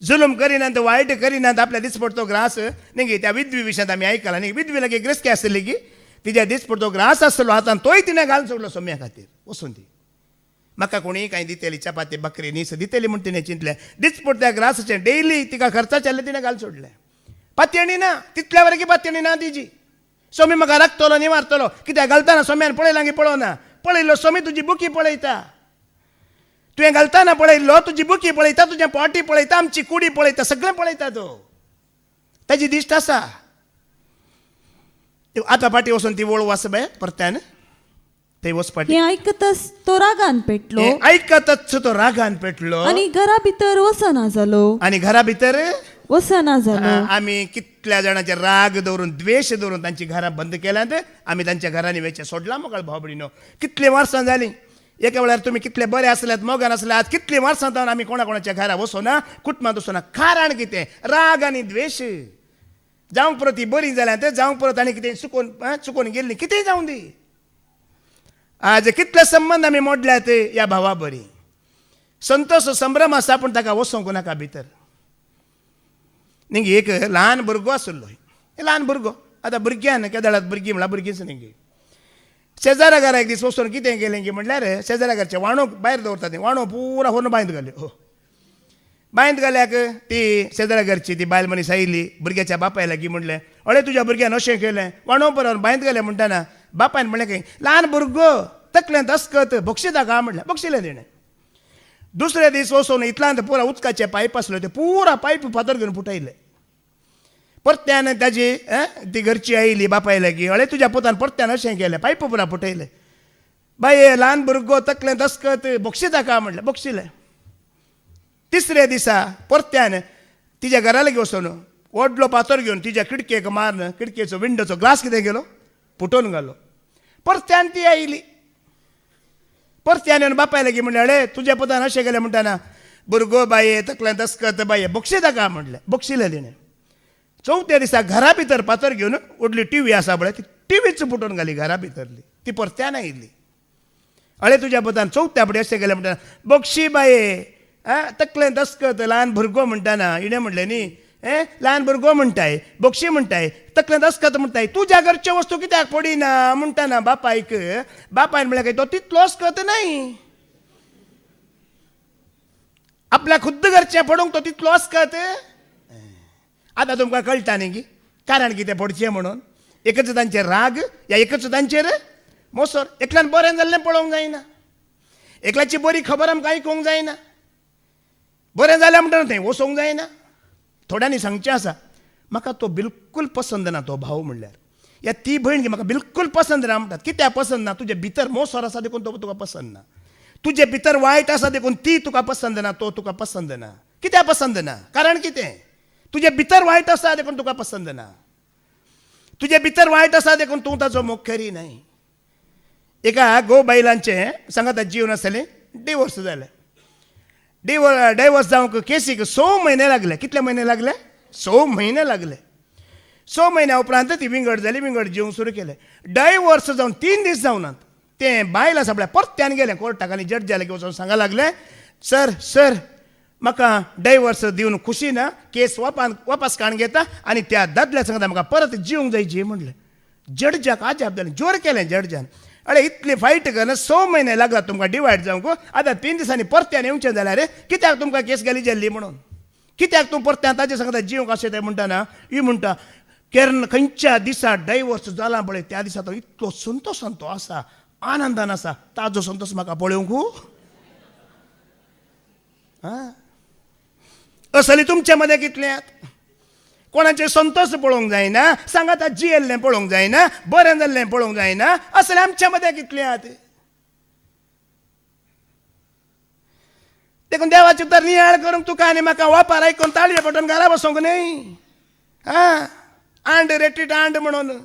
जुलूम करिनात वायट करिनात आपल्या दिसपडतो ग्रास न्ही गे त्या विधवी विशयांत आमी आयकलां न्ही विधवी लागीं ग्रेस्तकी आसली की तिच्या दिसपडतो ग्रास आसलो हातान तोय तिणें घालून सोडलो सोम्या खातीर वचून ती म्हाका कोणी कांय दितेली चपाती बकरी न्हीस दितेली म्हूण तिणें चिंतलें दिसपडत्या ग्रासाचें डेली तिका खर्चाचें तिणें घालून सोडलें पातयेणी ना तितल्या वरकी पातयेणी ना तिजी सोमी म्हाका राखतलो न्ही मारतलो कित्याक घालतना सोम्यान पळयलां की पळोवना पळयलो सोमी तुजी बुकी पळयता तुवें घालतना पळयल्लो तुजी बुकी पळयता तुजें पोटी पळयता आमची कुडी पळयता सगळें पळयता तो ताजी दिश्ट आसा आतां फाटी वचून ती वळू आसा बाय परत्यान ते वचपाटी हे ऐकतच तो रागान पेटलो हे ऐकतच तो रागान पेटलो आणि घरा भितर वसना जालो आणि घरा भितर वसना जालो आम्ही कितल्या जणांचे राग दवरून द्वेष दवरून तांची घरां बंद केल्यात आम्ही तांच्या घरांनी वेचे सोडला मोकळ भाव भयणीनो कितली वर्सां जाली एका वेळार तुम्ही कितले बरे आसल्यात मोगान आसल्यात कितली वर्सां जावन आमी कोणाच्या घरा वचोना कुटुंबांत वचोना कारण कितें राग आनी द्वेष जावंक परत ती बरी जाल्यात जावंक परत आनी कितें चुकोवन गेल्ली कितेंय जावं दी आज कितले संबंध आमी मोडल्यात ह्या भावा बरी संतोष संभ्रम आसा पूण ताका वचोंक नाका भितर निंगी एक ल्हान भुरगो आसलो ल्हान भुरगो आतां भुरग्यान केदाळात भुरगीं म्हळ्यार भुरगींच निंगी शेजारा घरा एक दीस वचून कितें केलें की म्हटल्यार शेजारा घरचे वाणो भायर दवरता ती वाणो पुरा व्हरून बांयत घाल्यो हो बांयत घाल्याक ती शेजारा घरची ती बायल मनीस आयली भुरग्याच्या बापाय लागीं म्हणलें अळे तुज्या भुरग्यान अशें केलें वाणो परत बांयत घालें म्हणटाना बापायन म्हणलें की ल्हान भुरगो तकलेंत अस्कत बक्षिता का म्हणलें बक्षिलें तेणें दुसरे दीस वचून इतल्यान पुरा उदकाचे पायप आसलो ते पुरा पायप फातर घेवन फुटयले परत्यान ताजी ती घरची आयली बापाय लागीं अळे तुज्या पुतान परत्यान अशें केलें पायप पुरा फुटयले बाये ल्हान भुरगो तकलेंत अस्कत बक्षिता का म्हणलें बक्षिलें तिसऱ्या दिसा परत्यान तिच्या घरा लागीं वचून व्हडलो पातोर घेवन तिच्या खिडकेक मारन खिडकेचो विंडोचो ग्लास कितें केलो फुटोवन घालो परत्यान ती आयली परत्यान येवन बापाय लागीं म्हणलें अळे तुज्या पुतान अशें केलें म्हणटाना भुरगो बाये तकलेंत अस्कत बाये बक्षिता का म्हणलें बक्षिलें तिणें चवथ्या दिसा घरा भितर पातोर घेवन व्हडली टीव्ही आसा पळय ती टीव्हीच फुटोवन घाली घरा भितरली ती परत्यान आयली अळे तुज्या पुतान चवथ्या फुडें अशें केलें म्हणटाना बक्षी बाये तकलेंत अस्कत ल्हान भुरगो म्हणटाना इणें म्हणलें न्ही ल्हान भुरगो म्हणटाय बक्षी म्हणटाय तकलेंत अस्कत म्हणटाय तुज्या घरच्यो वस्तू कित्याक पडिना म्हणटाना बापायक बापायन म्हणलें काय तो तितलो अस्कत नाही आपल्या खुद्द घरचें पडूंक तो तितलो अस्कत आतां तुमकां कळटा न्ही की कारण कितें पडचें म्हणून एकच तांचेर राग या एकच तांचेर मोसोर एकल्यान बरें जाल्लें पळोवंक जायना एकल्याची बरी खबर आमकां आयकूंक जायना बरें जालें म्हणटा थंय वचोंक जायना थोड्यांनी सांगचें आसा म्हाका तो बिलकूल पसंद ना तो भाव म्हणल्यार या ती भयण की म्हाका बिलकूल पसंद ना म्हणटात कित्याक पसंद ना तुजे भितर मोसोर आसा देखून तो तुका पसंद ना तुजे भितर वायट आसा देखून ती तुका पसंद ना तो तुका पसंद ना कित्याक पसंद ना कारण कितें तुजे भितर वायट आसा देखून तुका पसंद ना तुजे भितर वायट आसा देखून तूं ताचो मोखेरी न्हय एका गो बायलांचें सांगात जीवन आसलें डिवोर्स जालें डायवोर्स जावंक केसीक 6 म्हयने लागले कितले म्हयने लागले 6 म्हयने लागले 6 म्हयन्या उपरांत ती विंगड जाली विंगड जिवंक सुरू केलें डायवोर्स जावन 3 दीस जावनात तें बायल आसा पळय परत्यान गेलें कोर्टाक आनी जड्ज जालें की वचून सांगा लागलें सर म्हाका डायवोर्स दिवन खुशी ना केस वापस काण घेता आनी त्या दादल्या सांगता म्हाका परत जिवंक जायची म्हणलें जड्जाक आजाप जालें जोर केलें जड्जान अरे इतली फायट करन 6 म्हयने लागला तुमकां डिवायड जावंक आतां 3 दिसांनी परत्यान येवचें जाल्यार कित्याक तुमकां केस घाली जाल्ली म्हणून कित्याक तूं परत्यान ताजें सांगता जिवंक अशें तें म्हणटाना ही म्हणटा केन्ना खंयच्या दिसा डायवोर्स जाला पळय त्या दिसा तो इतलो संतोशान तो आसा आनंदान आसा ताजो संतोश म्हाका पळोवंक असली तुमच्या मदें कितल्यात कोणाचे संतोष पळोवंक जायना सांगात जियेल्लें पळोवंक जायना बरें जाल्लें पळोवंक जायना असलें आमच्या मदें कितल्यात देखून देवाची उतर नियाळ करूंक तुका आनी म्हाका वापार आयकून ताळये पटोवन घरा बसोंक न्हय आंड रेटीट आंड म्हणून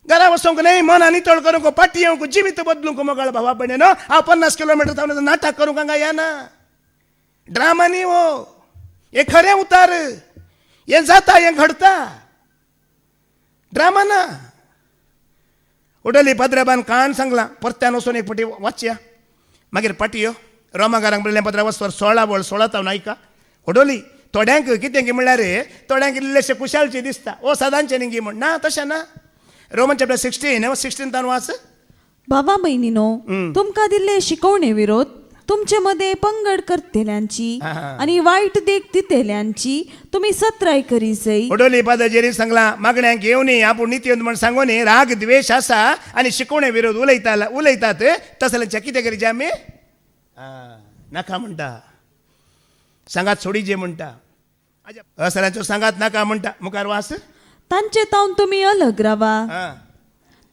घरा बसोंक न्हय मना नितळ करूंक पाटी येवंक जिवीत बदलूंक मोगाळ भावा भयणीनो हांव 50 किलोमीटर थांबून नाटक करूंक हांगा येना ड्रामा न्ही हो हे खरें उतार हें जाता हें घडता ड्रामा ना उडली पद्रबान काण सांगलां परत्यान वचून एक फावटी वाचया मागीर पाटयो रोमाकारांक म्हणलें पत्र वचवर 16 वळ 16 तावन आयका उडोली थोड्यांक कितें की म्हणल्यार थोड्यांक इल्लेशें कुशालचें दिसता ओ सदांचें न्ही गी म्हण ना तशें ना रोमन चॅप्टर 16 तावन वाच बाबा बहिणीनो तुमकां दिल्ले शिकवणे विरोध तुमचे मध्ये पंगड करतेल्यांची आणि वाईट देख दितेल्यांची तुम्ही सत्राय करीसय उडोली पाद जेरी सांगला मागण्यांक येवनी आपूण नित्यंत म्हण सांगोनी राग द्वेष आसा आनी शिकवणे विरोध उलयतात तसल्यांच्या कितें करीचे आमी नाका म्हणटा सांगात सोडी जे म्हणटा असल्यांचो सांगात नाका म्हणटा मुखार वास तांचे तावन तुम्ही अलग रावा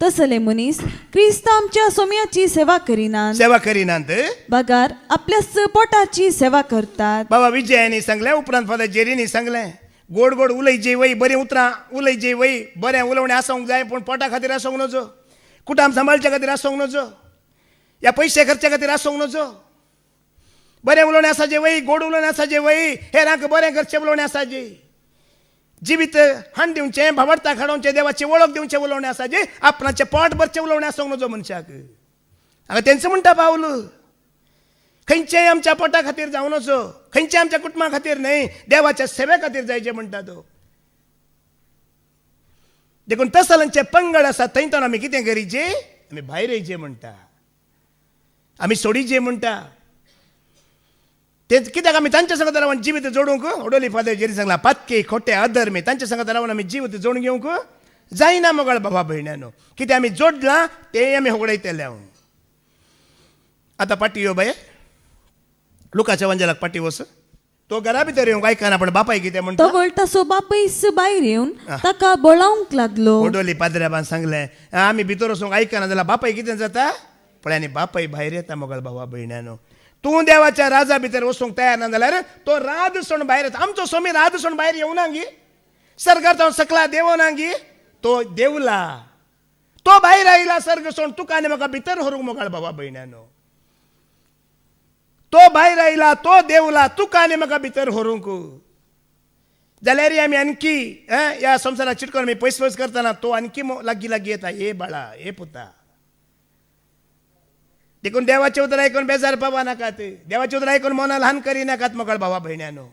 तसले मनीस क्रिस्त आमच्या सोम्याची सेवा करिनात सेवा करिनात. बगार आपल्या पोटाची सेवा करतात. बाबा विजयानी सांगले, उपरांत फादर जेरीनी सांगले, गोड गोड उलयचे वय, बरें उतरां उलयचे वय, बरें उलोवणें आसूंक जाय, पूण पोटा खातीर आसूंक नजो, कुटाम सांबाळच्या खातीर आसूंक नजो, या पयशे खर्च्या खातीर आसूंक नजो. बरें उलोवणें आसा जे वय, गोड उलोवणें आसा जे वय, हेरांक बरें करचें उलोवणें आसा जे, जिवीत हाण दिवचें, भावार्थाक हाडोवचें, देवाची वळख दिवचें उलोवणें आसा जे, आपणाचें पोट भरचें उलोवणें आसूंक नजो मनशाक. हांगा तेंचं म्हणटा पावल, खंयचेय आमच्या पोटा खातीर जावं नजो, खंयचेय आमच्या कुटुंबा खातीर न्हय, देवाच्या सेवे खातीर जायचें म्हणटा तो. देखून तसलांचे पंगड आसा थंयतन आमी कितें करीचे, आमी भायर येयचे म्हणटा, आमी सोडीचे म्हणटा. ते कित्याक आमी तांच्या संगत रावन जिवीत जोडूंक, ओडोली फादर जेरी सांगला, पातके खोटे अधर्मी तांच्या संगत रावन आमी जिवीत जोडून घेवंक जायना मोगाळ बाबा भयण्यानो. कितें आमी जोडलां तें आमी होगडयतले. हांव आतां पाटी यो बाये, लुकाच्या वंजलाक पाटी वच. तो घरा भितर येवंक आयकना, पण बापाय कितें म्हणटा, तो वळटासो बापयस भायर येवन ताका बोलावंक लागलो. ओडोली पाद्र्याबान सांगलें, आमी भितर वचूंक आयकना जाल्यार बापाय कितें जाता. पण आनी बापाय भायर येता मोगाळ बाबा भयण्यानो. तूं देवाच्या राजा भितर वचूंक तयार ना जाल्यार तो राज सोडून भायर येता. आमचो सोमी राज सोडून भायर येवना गी, सर्गांत सकला देवना गी, तो देवला, तो भायर आयला सर्ग सोडून. तुका आनी म्हाका भितर व्हरूंक मोगाळ बाबा भयण्यानो. तो भायर आयला, तो देवला, तुका आनी म्हाका भितर व्हरूंक. जाल्यार आमी आणखी ह्या संवसाराक चिटकोन आमी पयस पयस करतना तो आणखी लागीं लागीं येता. हे बाळा, हे पुता. देखून देवाचे उतर आयकून बेजार पावा नाकात, देवाचे उतर आयकून मना ल्हान करी नाकात मोगाळ बाबा भयण्यानो.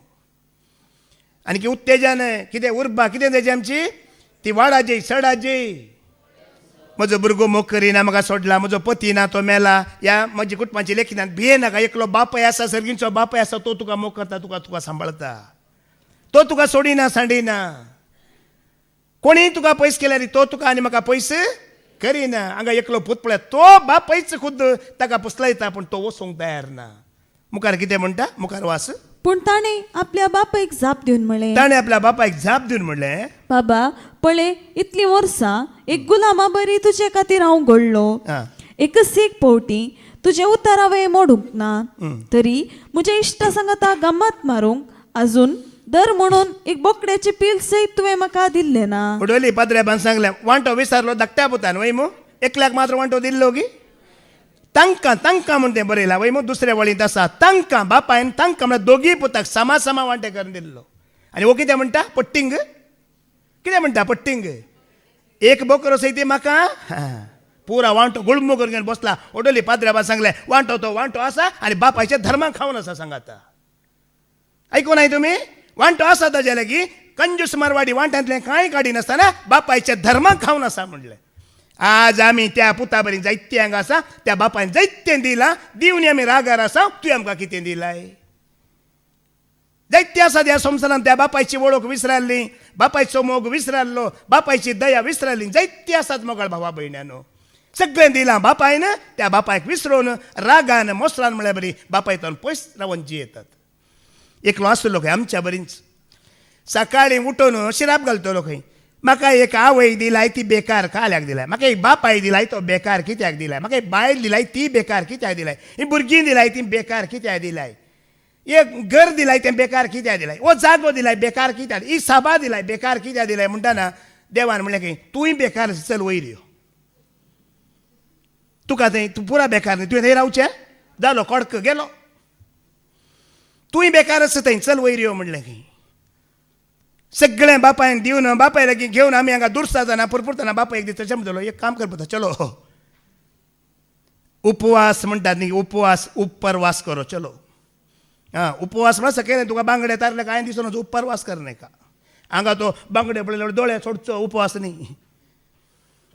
आणखी उत्तेजन कितें उर्बा कितें तेजी आमची, ती वाडाची सडाची. म्हजो भुरगो मोग करिना, म्हाका सोडला, म्हजो पती ना, तो मेला, ह्या म्हजी कुटुंबाची लेखिनात भिये नाका. एकलो बापाय आसा, सर्गींचो बापाय आसा, तो तुका मोग करता, तुका सांबाळता, तो तुका सोडिना सांडिना. कोणीय तुका पयस केल्यार तो तुका आनी म्हाका पयस करिना. हांगा एकलो पूत पळय, तो बापायच खुद्द ताका पुसलायता, पूण तो वचूंक तयार ना. मुखार कितें म्हणटा, मुखार वास. पूण ताणें आपल्या बापायक जाप दिवन म्हळें, ताणें आपल्या बापायक जाप दिवन म्हणलें, बाबा पळय, इतलीं वर्सां एक गुलामा बरी तुजे खातीर हांव घडलो, एकच एक पावटी तुजे उतार हांवें मोडूंक ना. तरी म्हज्या इश्टा सांगाता गम्मत मारूंक अजून दर म्हणून एक बोकड्याचे पील सयत तुवें म्हाका दिल्लें ना. उडोली पाद्र्याबान सांगलें, वांटो विसारलो धाकट्या पुतान वय मो, एकल्याक मात्र वांटो दिल्लो गी. तांकां म्हण तें बरयलां वय मो, दुसऱ्या वळींत आसा, तांकां बापायन तांकां म्हळ्यार दोगी पुताक समा वांटे करून दिल्लो. आनी हो कितें म्हणटा, पट्टींग कितें म्हणटा, पट्टींग एक बोकरो सयती म्हाका. पुरा वांटो गुळमो करून घेवन बसला. ओडोली पाद्र्याबान सांगलें, वांटो तो वांटो आसा आनी बापायच्या धर्माक खावन आसा. सांगाता आयकून नाय तुमी, वांटो आसा ताजे लागीं कंजूस मारवाडी वांट्यांतलें कांय काडिनासतना बापायच्या धर्माक खावन आसा म्हणलें. आज आमी त्या पुता बरी जायत्यांक आसा, त्या बापायन जायतें दिलां, दिवन आमी रागार आसा. तुवें आमकां कितें दिलाय? जायते आसा त्या संवसारांत त्या बापायची वळख विसराल्ली, बापायचो मोग विसराल्लो, बापायची दया विसराल्ली. जायते आसात मोगाळ भावा भयण्यानो. सगळें दिलां बापायन, त्या बापायक विसरून रागान मोसरान म्हळ्यार बरी बापायतून पयस रावन जियेतात. एकलो आसलो खंय आमच्या बरींच, सकाळीं उठून शिराप घालतलो खंय, म्हाका एक आवय दिलाय ती बेकार काल्याक दिलाय, म्हाका एक बापाय दिलाय तो बेकार कित्याक दिलाय, म्हाका एक बायल दिलाय ती बेकार कित्याक दिलाय, ही भुरगीं दिलाय ती बेकार कित्याक दिलाय, एक घर दिलाय तें बेकार कित्याक दिलाय, वो जागो दिलाय बेकार कित्याक, ही सभा दिलाय बेकार कित्याक दिलाय म्हणटाना देवान म्हणलें की तूंय बेकार चल वयर यो. तुका थंय तूं पुरा बेकार न्ही, तुवें थंय रावचें, जालो कडक गेलो. तूंय बेकार आसा थंय, चल वयर यो म्हणलें की. सगळें बापायन दिवन बापाय लागीं घेवन आमी हांगा दुरसाजना पुरपुरतना बापाय एक दीस तशें म्हणटलो, एक काम कर पडटा, चलो उपवास म्हणटात न्ही, उपवास उपरवास करो चलो. हां उपवास म्हळ्यार सकयल तुका बांगडे तारले कांय दिसना, उपरवास करणे का. हांगा तो बांगडे पडले दोळे सोडचो उपवास न्ही,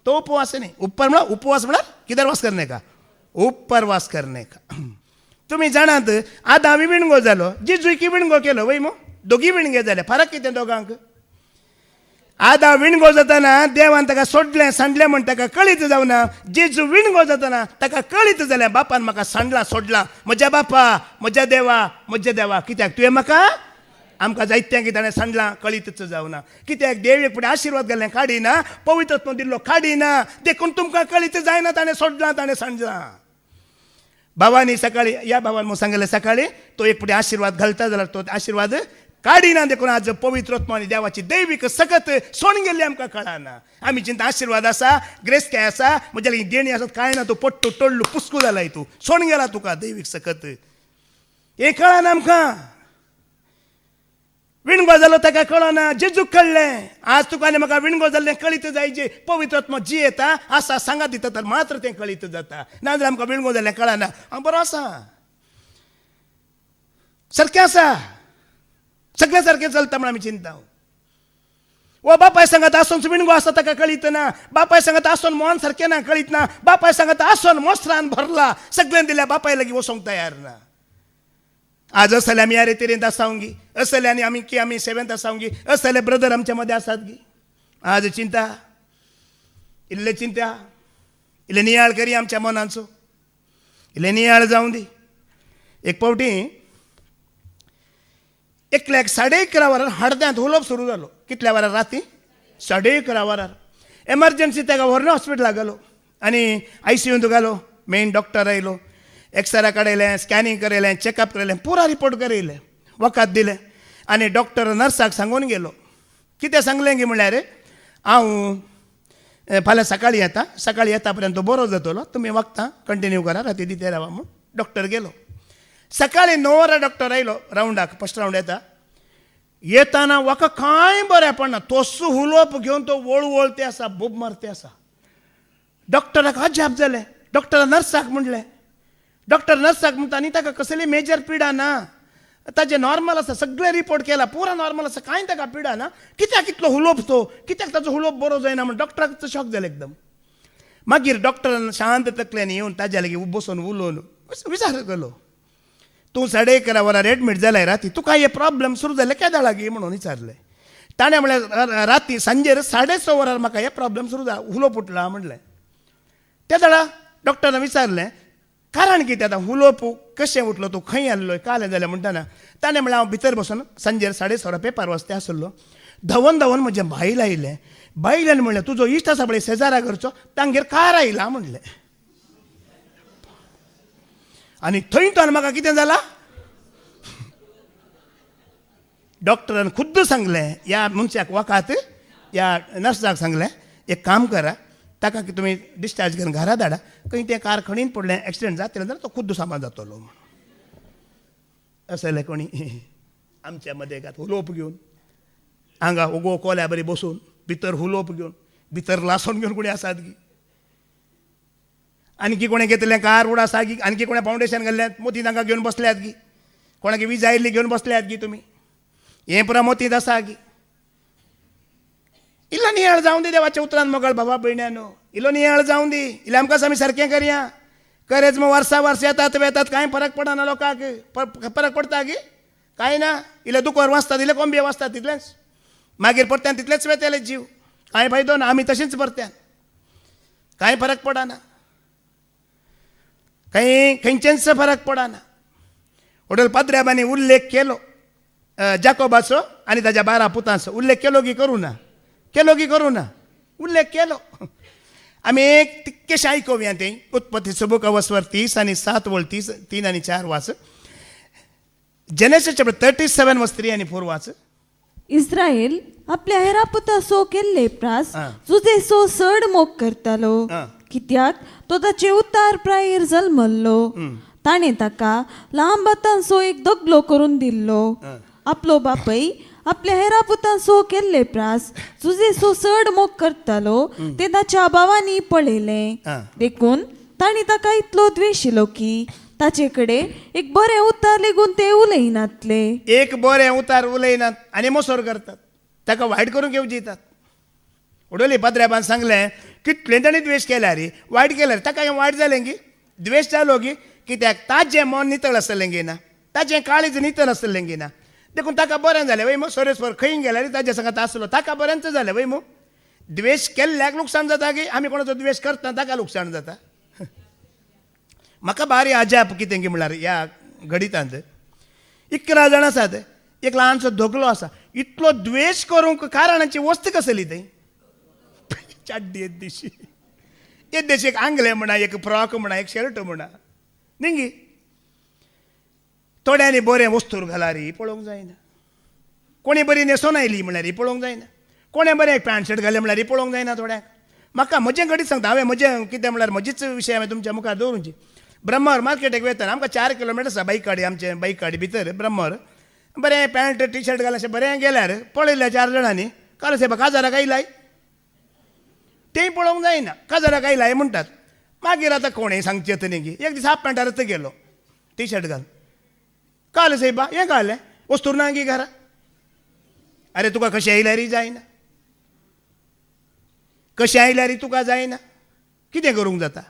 तो उपवास न्ही. उपवास म्हळ्यार किधर वास करणे का, उपरवास करणे का. तुमी जाणात आदां विणगो जालो, जिजूय विणगो केलो वय मो, दोगी विणगे जाले, फरक कितें दोगांक. आदां विणगो जातना देवान ताका सोडलें सांडलें म्हण ताका कळीत जावना, जेजू विणगो जातना ताका कळीत जालें बापान म्हाका सांडला सोडला, म्हज्या बापा म्हज्या देवा कित्याक तुवें म्हाका आमकां जायत्यांक ताणें सांडलां कळीतच जावना कित्याक देवीक फुडें आशिर्वाद घाल्लें काडिना पवित्रत्व दिल्लो काडिना देखून तुमकां कळीत जायना ताणें सोडलां ताणें सांडलां भावानी सकाळी या भावान मग सांगलें सकाळी तो एक फुडें आशिर्वाद घालता जाल्यार तो आशिर्वाद काडिना देखून आज पवित्रत्व आनी देवाची दैवीक सकत सोडून गेल्ली आमकां कळना आमी चिंता आशिर्वाद आसा ग्रेस काय आसा म्हज्या लागीं देणी आसात कांय ना तूं पट्टू टोडलो पुस्कू जाला तूं सोडून गेला तुका दैवीक सकत हें कळना आमकां विणगो जालो ताका कळना जेजूक कळ्ळें आज तुका आनी म्हाका विणगो जाल्लें कळीत जायचें पवित्रत्व जी येता आसा सांगात दिता तर मात्र तें कळीत जाता नाजाल्यार आमकां विणगो जाल्लें कळना हांव बरो आसा सारकें आसा सगळें सारकें चलता म्हण आमी चिंता वो बापाय सांगत आसून विणगो आसा ताका कळीत ना बापाय सांगत आसून मोहन सारकें ना कळीत ना बापाय सांगत आसून मोसरान भरला सगळें दिल्या बापाय लागीं वचोंक तयार ना आज असले आमी ह्या रेतीरेंत आसावंगी असले आनी आमी सेवेंत आसावंगी असले ब्रदर आमच्या मदें आसात गी आज चिंता इल्ले चिंता इल्ले नियाळ करी आमच्या मनाचो इल्ले नियाळ जावं दी एक फावटी एकल्याक 11:30 वरार हडद्यांत उलोवप सुरू जालो कितल्या वरार राती 11:30 वरार एमर्जन्सी ताका व्हरून हॉस्पिटलाक गेलो आनी ICUंत घालो मेन डॉक्टर आयलो एक्सरे काडयलें स्कॅनिंग करयलें चॅकअप करयलें पुरा रिपोर्ट करयलें वखद दिलें आनी डॉक्टर नर्साक सांगून गेलो कितें सांगलें गी म्हळ्यार हांव फाल्यां सकाळीं येता पर्यंत तो बरो जातलो तुमी वखदां कंटिन्यू करा राती दिते रावा म्हूण डॉक्टर गेलो सकाळीं 9 वरां डॉक्टर आयलो रावंडाक फर्स्ट रावंड येताना वखद कांय बरें पडना तोच उलोवप घेवन तो वळवळते आसा बोब मारते आसा डॉक्टराक अजाप जालें डॉक्टर नर्साक म्हणलें डॉक्टर नर्साक म्हणटा आनी ताका कसली मेजर पिडा ना ताजें नॉर्मल आसा सगळे रिपोर्ट केला पुरा नॉर्मल आसा कांय ताका पिडा ना कित्याक इतलो उलोवप तो कित्याक ताचो उलोवप बरो जायना म्हण डॉक्टराक शॉक जालें एकदम मागीर डॉक्टरान शांत तकलेन येवन ताज्या लागीं बसून उलोवन विचार केलो तूं 11:30 वरार एडमीट जाल्यार राती तुका हे प्रॉब्लेम सुरू जाले केद्या लागीं म्हणून विचारलें ताणें म्हळ्यार राती सांजेर 6:30 वरार म्हाका हे प्रॉब्लेम सुरू जाला उलोवप उठला म्हणलें त्या दाडा डॉक्टरान विचारलें कारण कितें आतां उलोवप कशें उठलो तूं खंय आसलो कालें जाल्यार म्हणटाना ताणें म्हळ्यार हांव भितर बसून सांजेर 6:30 वरां पेपर वाचता आसलो धांवन धांवन म्हजें बायल आयलें बायल्यान म्हणलें तुजो इश्ट आसा पळय शेजारा घरचो तांगेर कार आयला म्हणलें आनी थंयच्यान म्हाका कितें जालां डॉक्टरान खुद्द सांगलें ह्या मनशाक वखात ह्या नर्साक सांगलें एक काम करा ताका की तुमी डिस्चार्ज करून घरा धाडा खंय तें कार खणीन पडलें एक्सिडेंट जातलें जाल्यार तो खुद्द सामान जातलो म्हणून असलें कोणी आमच्या मदें उलोवप घेवन हांगा ओगो कोल्या बरी बसून भितर उलोवप घेवन भितर लासोन घेवन कोणी आसात गी आणखी कोणें घेतलें कार उड आसा गी आणखी कोणें फावंडेशन घाल्लें मोती तांकां घेवन बसल्यात गी कोणाक वीज आयिल्ली घेवन बसल्यात गी तुमी हें पुरा मोतीत आसा गी इल्लो नियाळ जावं दी देवाच्या उतरान मोगळ बाबा भयण्यानो इल्लो नियाळ जावं दी इल्लें आमकां आमी सारकें करया खरेंच मग वर्सा वर्स येतात वेतात कांय फरक पडना लोकांक फरक पडटा गी कांय ना इल्ले दुकोर वाचतात इल्ले कोंबये वाचतात तितलेंच मागीर परत्यान तितलेच वेतेले जीव कांय फायदो ना आमी तशींच परत्यान कांय फरक पडना खंयचेंच फरक पडना वडील पाद्र्याबांनी उल्लेख केलो जाकोबाचो आनी ताच्या 12 पुतांचो उल्लेख केलो की करूं ना उल्लेख केलो आमी एक तितकेशें आयकोवया तें उत्पत्तीचो बूक अवस्वर 30 आनी 7 वळ 3 आनी 4 वाच जेनेसीस चॅप्टर 37 वर्स 3 आनी 4 वाच इस्रायल आपल्या हेरापुता सो केल्ले प्रास तुझे सो चड मोग करतालो कित्याक तो ताचे उतार प्रायर जल्मल्लो ताणें ताका लांब हातांचो एक दगलो करून दिल्लो आपलो बापय आपल्या हेरापुतां सो केल्ले प्रास तुझे सो चड मोग करतालो ते ताच्या भावांनी पळयलें देखून ताणी ताका इतलो द्वेशिलो की ताचे कडेन एक बरें उतार लेगून ते उलयनातले एक बरें उतार उलयनात आनी मोसोर करतात ताका वायट करून घेवचे दितात उडोली पाद्र्याबान सांगलें कितलें ताणी द्वेश केल्या रे वायट केल्यार ताका हें वायट जालें गी द्वेश जालो गी कित्याक ताजें मन नितळ आसलें गी ना ताजें काळीज नितळ आसलें गी ना देखून ताका बरें जालें वय मो सोरेस्वर खंय गेल्यार ताजे सांगात आसलो ताका बरेंच जालें वय मो द्वेश केल्ल्याक लुकसाण जाता गी आमी कोणाचो द्वेश करता ताका लुकसाण जाता म्हाका भारी अजाप कितें गी म्हळ्यार ह्या घडितांत 11 जाण आसात एक ल्हानसो धोकलो आसा इतलो द्वेश करूंक कारणाची वस्त कसली थंय चाड्डी एक दिशी एक आंगले म्हणा एक फ्रॉक म्हणा एक शर्ट म्हणा निंगी थोड्यांनी बरें वस्तूर घाला रे पळोवंक जायना कोणी बरी न्हेसोन आयली म्हळ्यार ही पळोवंक जायना कोणें बरें एक पॅन्ट शर्ट घालें म्हळ्यार ही पळोवंक जायना थोड्यांक म्हाका म्हजें घडीत सांगता हांवें म्हजें कितें म्हळ्यार म्हजीच विशय हांवें तुमच्या मुखार दवरूंची ब्रह्मर मार्केटाक वयतना आमकां 4 किलोमिटर आसा बाईक गाडी आमचे बाईक गाडी भितर ब्रह्मर बरें पॅन्ट टी शर्ट घाल अशें बरें गेल्यार पळयलें 4 जाणांनी काल साहेब काजाराक आयलाय तेंय पळोवंक जायना काजाराक आयलाय म्हणटात मागीर आतां कोणें सांगचें येता न्ही एक दीस हाफ पॅन्टारच गेलो टी शर्ट घाल काल साहेबा हें घालें वस्तूर ना गी घरा अरे तुका कशें आयल्यार जायना कशें आयल्यार तुका जायना कितें करूंक जाता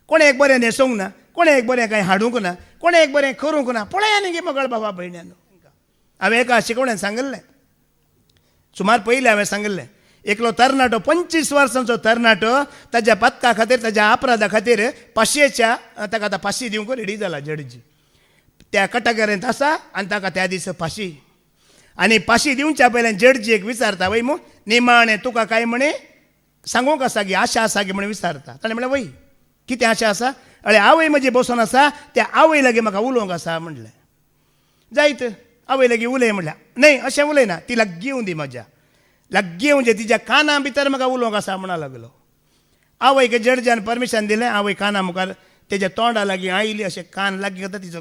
कोणें एक बरें न्हेसोंक ना कोणें एक बरें कांय हाडूंक ना कोणें एक बरें करूंक ना पळया न्ही गे मगळ बाबा भयण्यान हांवें एका शिकवण्यान सांगल्लें सुमार पयलीं हांवें सांगल्लें एकलो तरणाटो 25 वर्सांचो तरणाटो ताज्या पत्का खातीर ताज्या अपराधा खातीर 500च्या ताका आतां फाशी दिवंक रेडी जाला जडजी त्या कटागरेंत आसा आनी ताका त्या दिसा फाशी आनी फाशी दिवच्या पयल्यान जडजीक विचारता वय मू निमाणें तुका काय म्हणे सांगूंक आसा गी आशा आसा गी म्हणे विचारता ताणें म्हणलें वय कितें आशा आसा अळे आवय म्हजी बसून आसा त्या आवय लागीं म्हाका उलोवंक आसा म्हणलें जायत आवय लागीं उलय म्हणल्या न्हय अशें उलयना ती लागीं येवं दी म्हज्या लागीं येवं जे तिच्या काना भितर म्हाका उलोवंक आसा म्हणा लागलो आवयक जडजान परमिशन दिलें आवय काना मुखार तेज्या तोंडा लागीं आयली अशें कान लागीं करता तिचो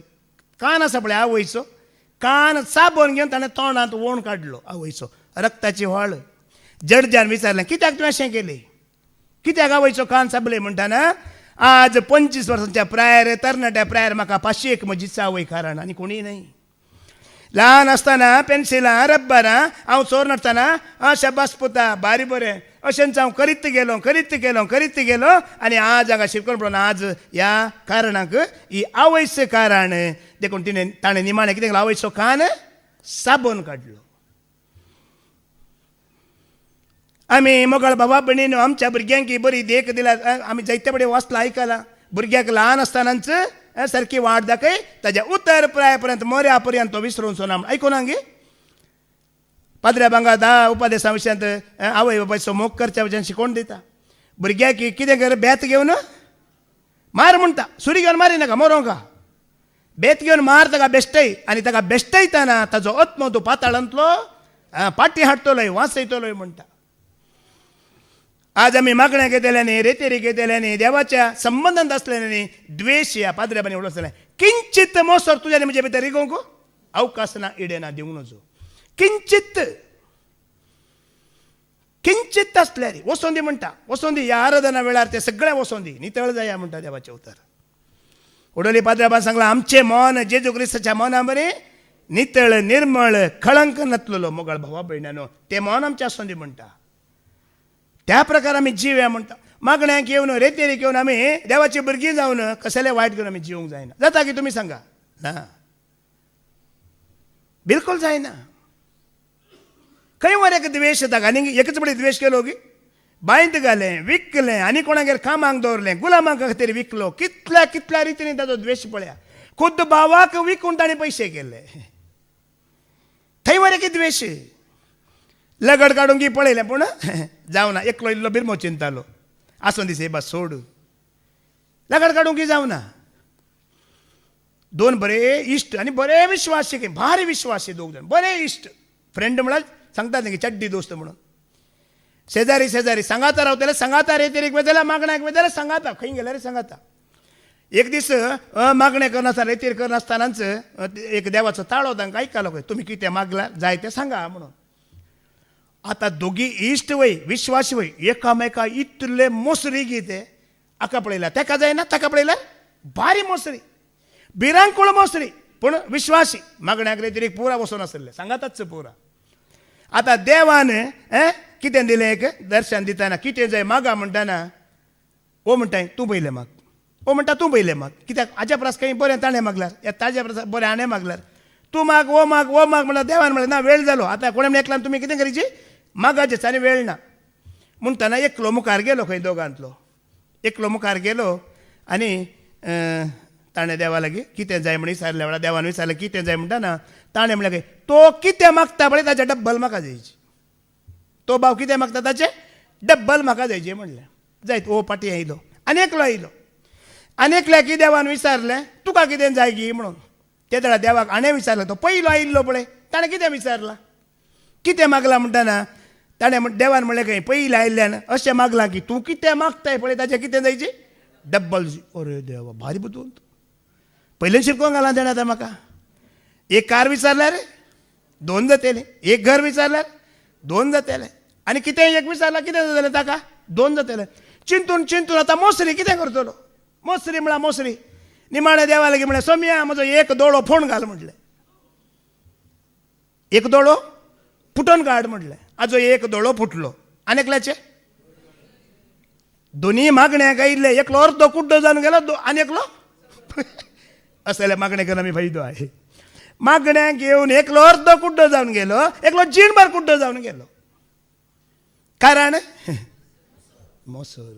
कान आसा पळय आवयचो कान साबण घेवन ताणें तोंडांत वोण काडलो आवयचो रक्ताची व्हाळ जडजान विचारलें कित्याक तुवें अशें केलें कित्याक आवयचो कान साबले म्हणटाना आज 25 वर्सांच्या प्रायर तरणाट्या प्रायर म्हाका 500 म्हजीच आवय कारण आनी कोणीय न्हय ल्हान आसतना पेन्सिलां रब्बरां हांव चोर नासतना शबास पुता बारी बरें अशेंच हांव करीत गेलो आनी आज हांगा शिकून पळोवन आज ह्या कारणाक ही आवयचें कारण देखून ताणें निमाणें कितें केलें आवयचो कान साबण काडलो आमी मोगाळ बाबा भयणीनो आमच्या भुरग्यांक बरी देख दिल्या आमी जायते कडेन वाचलां आयकलां भुरग्याक ल्हान आसतनाच सारकी वाट दाखय ताज्या उतर प्राय पर्यंत मोऱ्या पर्यंत तो विसरूंक सोना आयकुना गे पाद्र्या भांगा 10 उपदेशा विशयांत आवय बापायचो मोग करच्या वच्यान शिकोवन दिता भुरग्याक कितें कर बेत घेवन मार म्हणटा सुरी घेवन मारी नाका मोरोंका बेत घेवन मार ताका बेश्टय आनी ताका बेश्टयतना ताजो आत्मो तूं पाताळांतलो पाटी हाडटलोय वाचयतलोय म्हणटा आज आमी मागण्या घेतल्यांनी रेतेरी घेतल्यांनी देवाच्या संबंधांत असलेल्यांनी द्वेश ह्या पाद्र्याबानी उडयतले किंचित मोसर तुज्या म्हजे भितर रिगोवंक अवकाश ना इडे ना दिवंक नजो किंचित असल्यार वचोन दी म्हणटा वचोन दी ह्या आराधना वेळार ते सगळे वचोन दी नितळ जाया म्हणटा देवाचें उतर उडोली पाद्र्याबान सांगलां आमचें मन जेजू क्रिस्ताच्या मना बरें नितळ निर्मळ खळंक नासलेलो मोगाळ भावा भयण्यानो तें मन आमचें आसून दी म्हणटा त्या प्रकार आमी जिवया म्हणटा मागण्यांक येवन रेतेरीक येवन आमी देवाची भुरगीं जावन कसले वायट करून आमी जिवंक जायना जाता की तुमी सांगा ना बिलकुल जायना खंय वर एक द्वेश जाता आनी एकच बडी द्वेश केलो गी बांयत घालें विकलें आनी कोणागेर कामाक दवरलें गुलामां खातीर विकलो कितल्या रितीन ताजो द्वेश पळया खुद्द भावाक विकून ताणें पयशे केले थंय वर एक द्वेश लगड काडूंक पळयलें पूण जावना एकलो इल्लो बिरमो चिंतालो आसूं दिसे बा सोड लगड काडूंक जावना 2 बरे इश्ट आनी बरे विश्वासी भारी विश्वासी 2 जाण बरे इश्ट फ्रेंड म्हळ्यार सांगतात न्ही चड्डी दोस्त म्हणून शेजारी सांगाता रावतले सांगाता रेतेरीक वेदला मागण्याक वेदला सांगाता खंय गेल्यार सांगाता एक दीस मागणें करनासतना रेतेर करनासतनाच एक देवाचो ताळो तांकां आयकलो खंय तुमी कितें मागला जाय तें सांगा म्हणून आता दोगी इश्ट वय विश्वासी वय एकामेका इतले मोसरी गीते हाका पळयला तेका जायना ताका पळयल्यार भारी मोसरी भिरांकूळ मोसरी पूण विश्वासी मागण्याक रेतीरीक पुरा वचून आसले सांगाताच पुरा आता देवान कितें दिलें एक दर्शन दितना कितें जाय मागा म्हणटाना ओ म्हणटा तूं पयलें माग ओ म्हणटा तूं पयलें माग कित्याक हाज्या परस खंय बरें ताणें मागल्यार ताज्या परस बरें हाणें मागल्यार तूं माग ओ माग म्हणल्यार देवान म्हणलें ना वेळ जालो आतां कोणें म्हणलें एकल्यान तुमी कितें करीची मागाचेच आनी वेळ ना म्हणटना एकलो मुखार गेलो खंय दोगांतलो एकलो मुखार गेलो आनी ताणें देवा लागीं कितें जाय म्हण विचारल्या वेळार देवान विचारलें कितें जाय म्हणटा ना ताणें म्हणलें तो कितें मागता पळय ताचे डब्बल म्हाका जायची तो भाव कितें मागता ताचे डब्बल म्हाका जायचे म्हणलें जायत ओ पाटी आयलो आनी एकलो आयलो आनी एकल्याक देवान विचारलें तुका कितें जाय गी म्हणून ते तेन्ना देवाक आणे विचारलें तो पयलो आयिल्लो पळय ताणें कितें विचारलां कितें मागलां म्हणटाना ताणें देवान म्हणलें खंय पयले आयिल्ल्यान अशें मागलां की तूं कितें मागताय पळय ताचें कितें जायची डब्बल अरे देवा भारी बुद्दून पयलें शिरकोवंक घालां तेणें आतां म्हाका एक कार विचारल्यार 2 जातले एक घर विचारल्यार 2 जातले आनी कितें एक विचारल्यार कितें जातलें ताका 2 जातले चिंतून चिंतून आतां मोसरी कितें करतलो मोसरी म्हळ्यार मोसरी निमाणे देवा लागीं म्हळ्यार सोम्या म्हजो एक दोळो फोण घाल म्हटलें एक दोळो फुटोवन काड म्हटलें आजो एक दोळो फुटलो आनी एकल्याचे दोनी मागण्याक आयिल्ले एकलो अर्दो कुड्डो जावन गेलो आनी एकलो असले मागणे करून आमी फायदो आहे मागण्याक घेवन एकलो अर्दो कुड्डो जावन गेलो एकलो जीणभर कुड्डो जावन गेलो कारण मोसर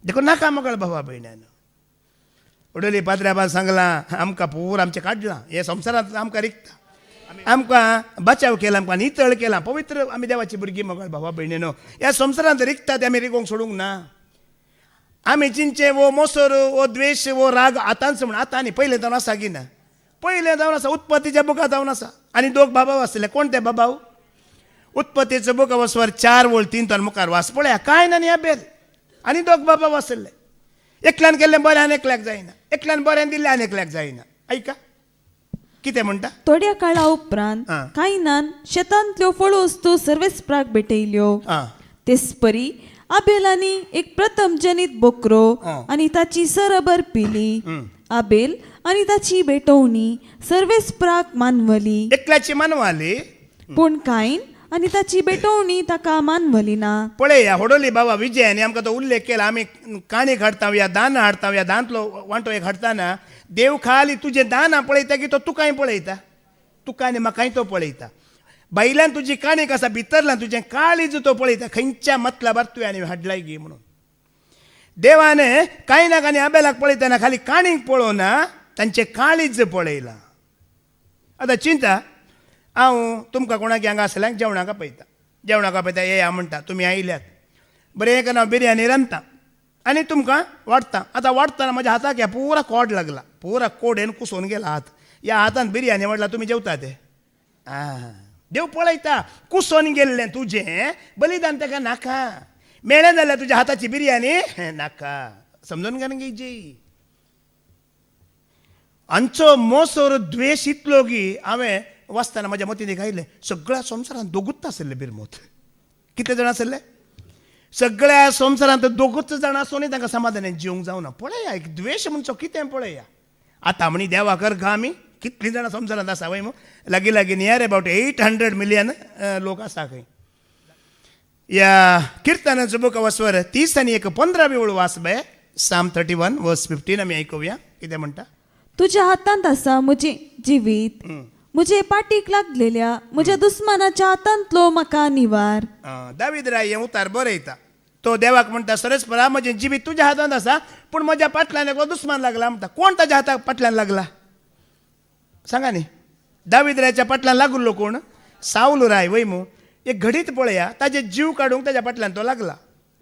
देखो नाका मोकळ भावा भयण्यान उडोली पात्र्याबान सांगलां आमकां पूर आमचें काडलां हे संवसारांत आमकां रिकता आमकां बचाव केला आमकां नितळ केला पवित्र आमी देवाची भुरगीं मोकळ भावा भयणीनो ह्या संवसारांत रिकता ते आमी रिकोवंक सोडूंक ना आमी चिंचे वो मोसर वो द्वेश वो राग आतांच म्हण आतां न्ही पयलें जावन आसा की ना पयलें जावन आसा उत्पत्तीच्या बुकांत जावन आसा आनी 2 बाबाव आसले कोण ते बाबाव उत्पत्तीचो बूक वचवर 4:3 मुखार वास पळया कांय ना न्ही बेल आनी 2 बाबाव आसले एकल्यान केल्लें बरें आनी एकल्याक जायना एकल्यान बरें दिल्लें आनी एकल्याक जायना ऐका कितें म्हणटा थोड्या काळा उपरांत आं. कायनान शेतांतल्यो फळ वस्तू सर्वेस्प्राक भेटयल्यो आं तेसपरी आबेलानी एक प्रथम जनीत बोकरो आं. आनी ताची सरबर पिली आबेल आनी ताची भेटवणी सर्वेस्प्राक मानवली एकल्याची मानवाली पूण कायन आनी ताची भेटवणी ताका मानवली ना पळय होडोली बाबा विजयानी आमकां तो उल्लेख केला आमी काणी हाडटा या दान हाडटा या दांतलो वांटो एक हाडटाना देव खाली तुजें दान पळयता की तो तुकाय पळयता तुका आनी म्हाकाय तो पळयता बायल्यान तुजी काणीक आसा भितरल्यान तुजें काळीज तो पळयता खंयच्या मतलबार तुवें आनी हाडलाय गी म्हणून देवान कांय आनी आबेलाक पळयतना खाली काणीक पळोवना तांचें काळीज पळयलां आतां चिंता हांव तुमकां कोणाक हांगा आसल्यांक जेवणाक आपयता जेवणाक आपयता येया म्हणटा तुमी आयल्यात बरें एक हांव बिरयानी रांदता आनी तुमकां वाडटा आतां वाडटना म्हाज्या हाताक ह्या पुरा कोड लागला पुरा कोडेन कुसोवन गेला हात ह्या हातान बिरयानी वाडला तुमी जेवता ते देव पळयता कुसोवन गेल्लें तुजें बलिदान ताका नाका मेळ्ळें जाल्यार तुज्या हाताची बिरयानी नाका समजून घेवची हांचो मोसोर द्वेश इतलो की हांवें वाचतना म्हाज्या मतीन एक आयिल्लें सगळ्या संवसारांत दोगूच आसले बिरमोत कितले जाण आसले सगळ्या संवसारांत 2 जाण आसूनय तांकां समाधानान जिवंक जावना पळया एक द्वेश म्हणचो कितें पळया आतां म्हणी देवा करता आमी कितलीं जाणां संवसारांत आसा वय लागीं लागीं नियर अबावट 800 मिलियन लोक आसा खंय या किर्तनाचो बूक वचवर 30 आनी 15 वेळ वाच बे Psalm 31:15 आमी आयकुया कितें म्हणटा तुज्या हातांत आसा म्हजें जिवीत म्हजे पाटीक लागलेल्या म्हज्या दुस्मानाच्या हातांतलो म्हाका निवार दावीद राय हें उतार बरयता तो देवाक म्हणटा सरस्परा म्हजें जिवीत तुज्या हातांत आसा पूण म्हज्या फाटल्यान एकलो दुस्मान लागला म्हणटा कोण ताज्या हाताक फाटल्यान लागला सांगा न्ही दावीद रायच्या फाटल्यान लागुल्लो कोण साऊल राय वय मू एक घडीत पळया ताजे जीव काडूंक ताज्या फाटल्यान तो लागला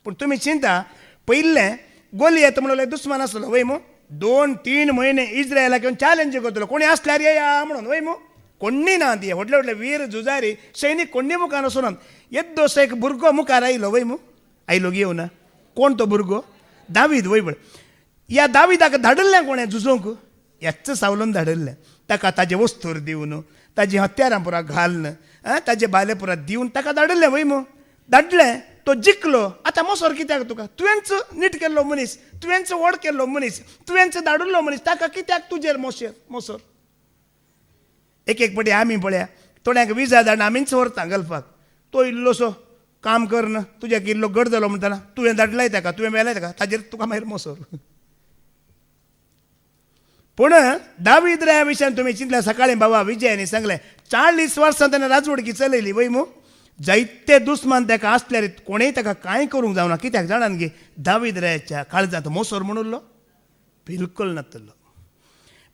पूण तुमी चिंता पयलें गोलियत म्हणून दुस्मान आसलो वय मू 2-3 म्हयने इस्रायलाक येवन चॅलेंज करतलो कोणी आसल्यार येया म्हणून वय मू कोण्णी ना ती व्हडले व्हडले वीर झुजारी सैनीक कोण्णी मुखार वचून येद्दोसो एक भुरगो मुखार आयलो वय मू आयलो घेवन कोण तो भुरगो दावीद वय बळ ह्या दावीदाक धाडल्लें कोणें झुजोवंक ह्याच सावलून धाडल्लें ताका ताजे वस्तूर दिवन ताजी हत्यारां पुरा घालन ताजे बाले पुरा दिवन ताका धाडल्लें वय मू धाडलें तो जिखलो आतां मोसोर कित्याक तुका तुवेंच नीट केल्लो मनीस तुवेंच व्हड केल्लो मनीस तुवेंच धाडुल्लो मनीस ताका कित्याक तुजेर मोसोर एक पाटी आमी पळया थोड्यांक 20,000 आमीच व्हरता घालपाक तो इल्लोसो काम करना तुज्याक इल्लो गड जालो म्हणटना तुवें धाडलाय ताका तुवें मेलाय ताका ताजेर तुका मागीर मोसोर पूण दावीद राया विशयान तुमी चिंतल्या सकाळीं बाबा विजयानी सांगलें 40 वर्सां ताणें राजवडकी चलयली वय मू जायते दुस्मान ताका आसल्यार कोणेय ताका कांय करूंक जावना कित्याक जाणान गे दावीद रायाच्या काळजांत मोसोर म्हणुल्लो बिलकुल नातलो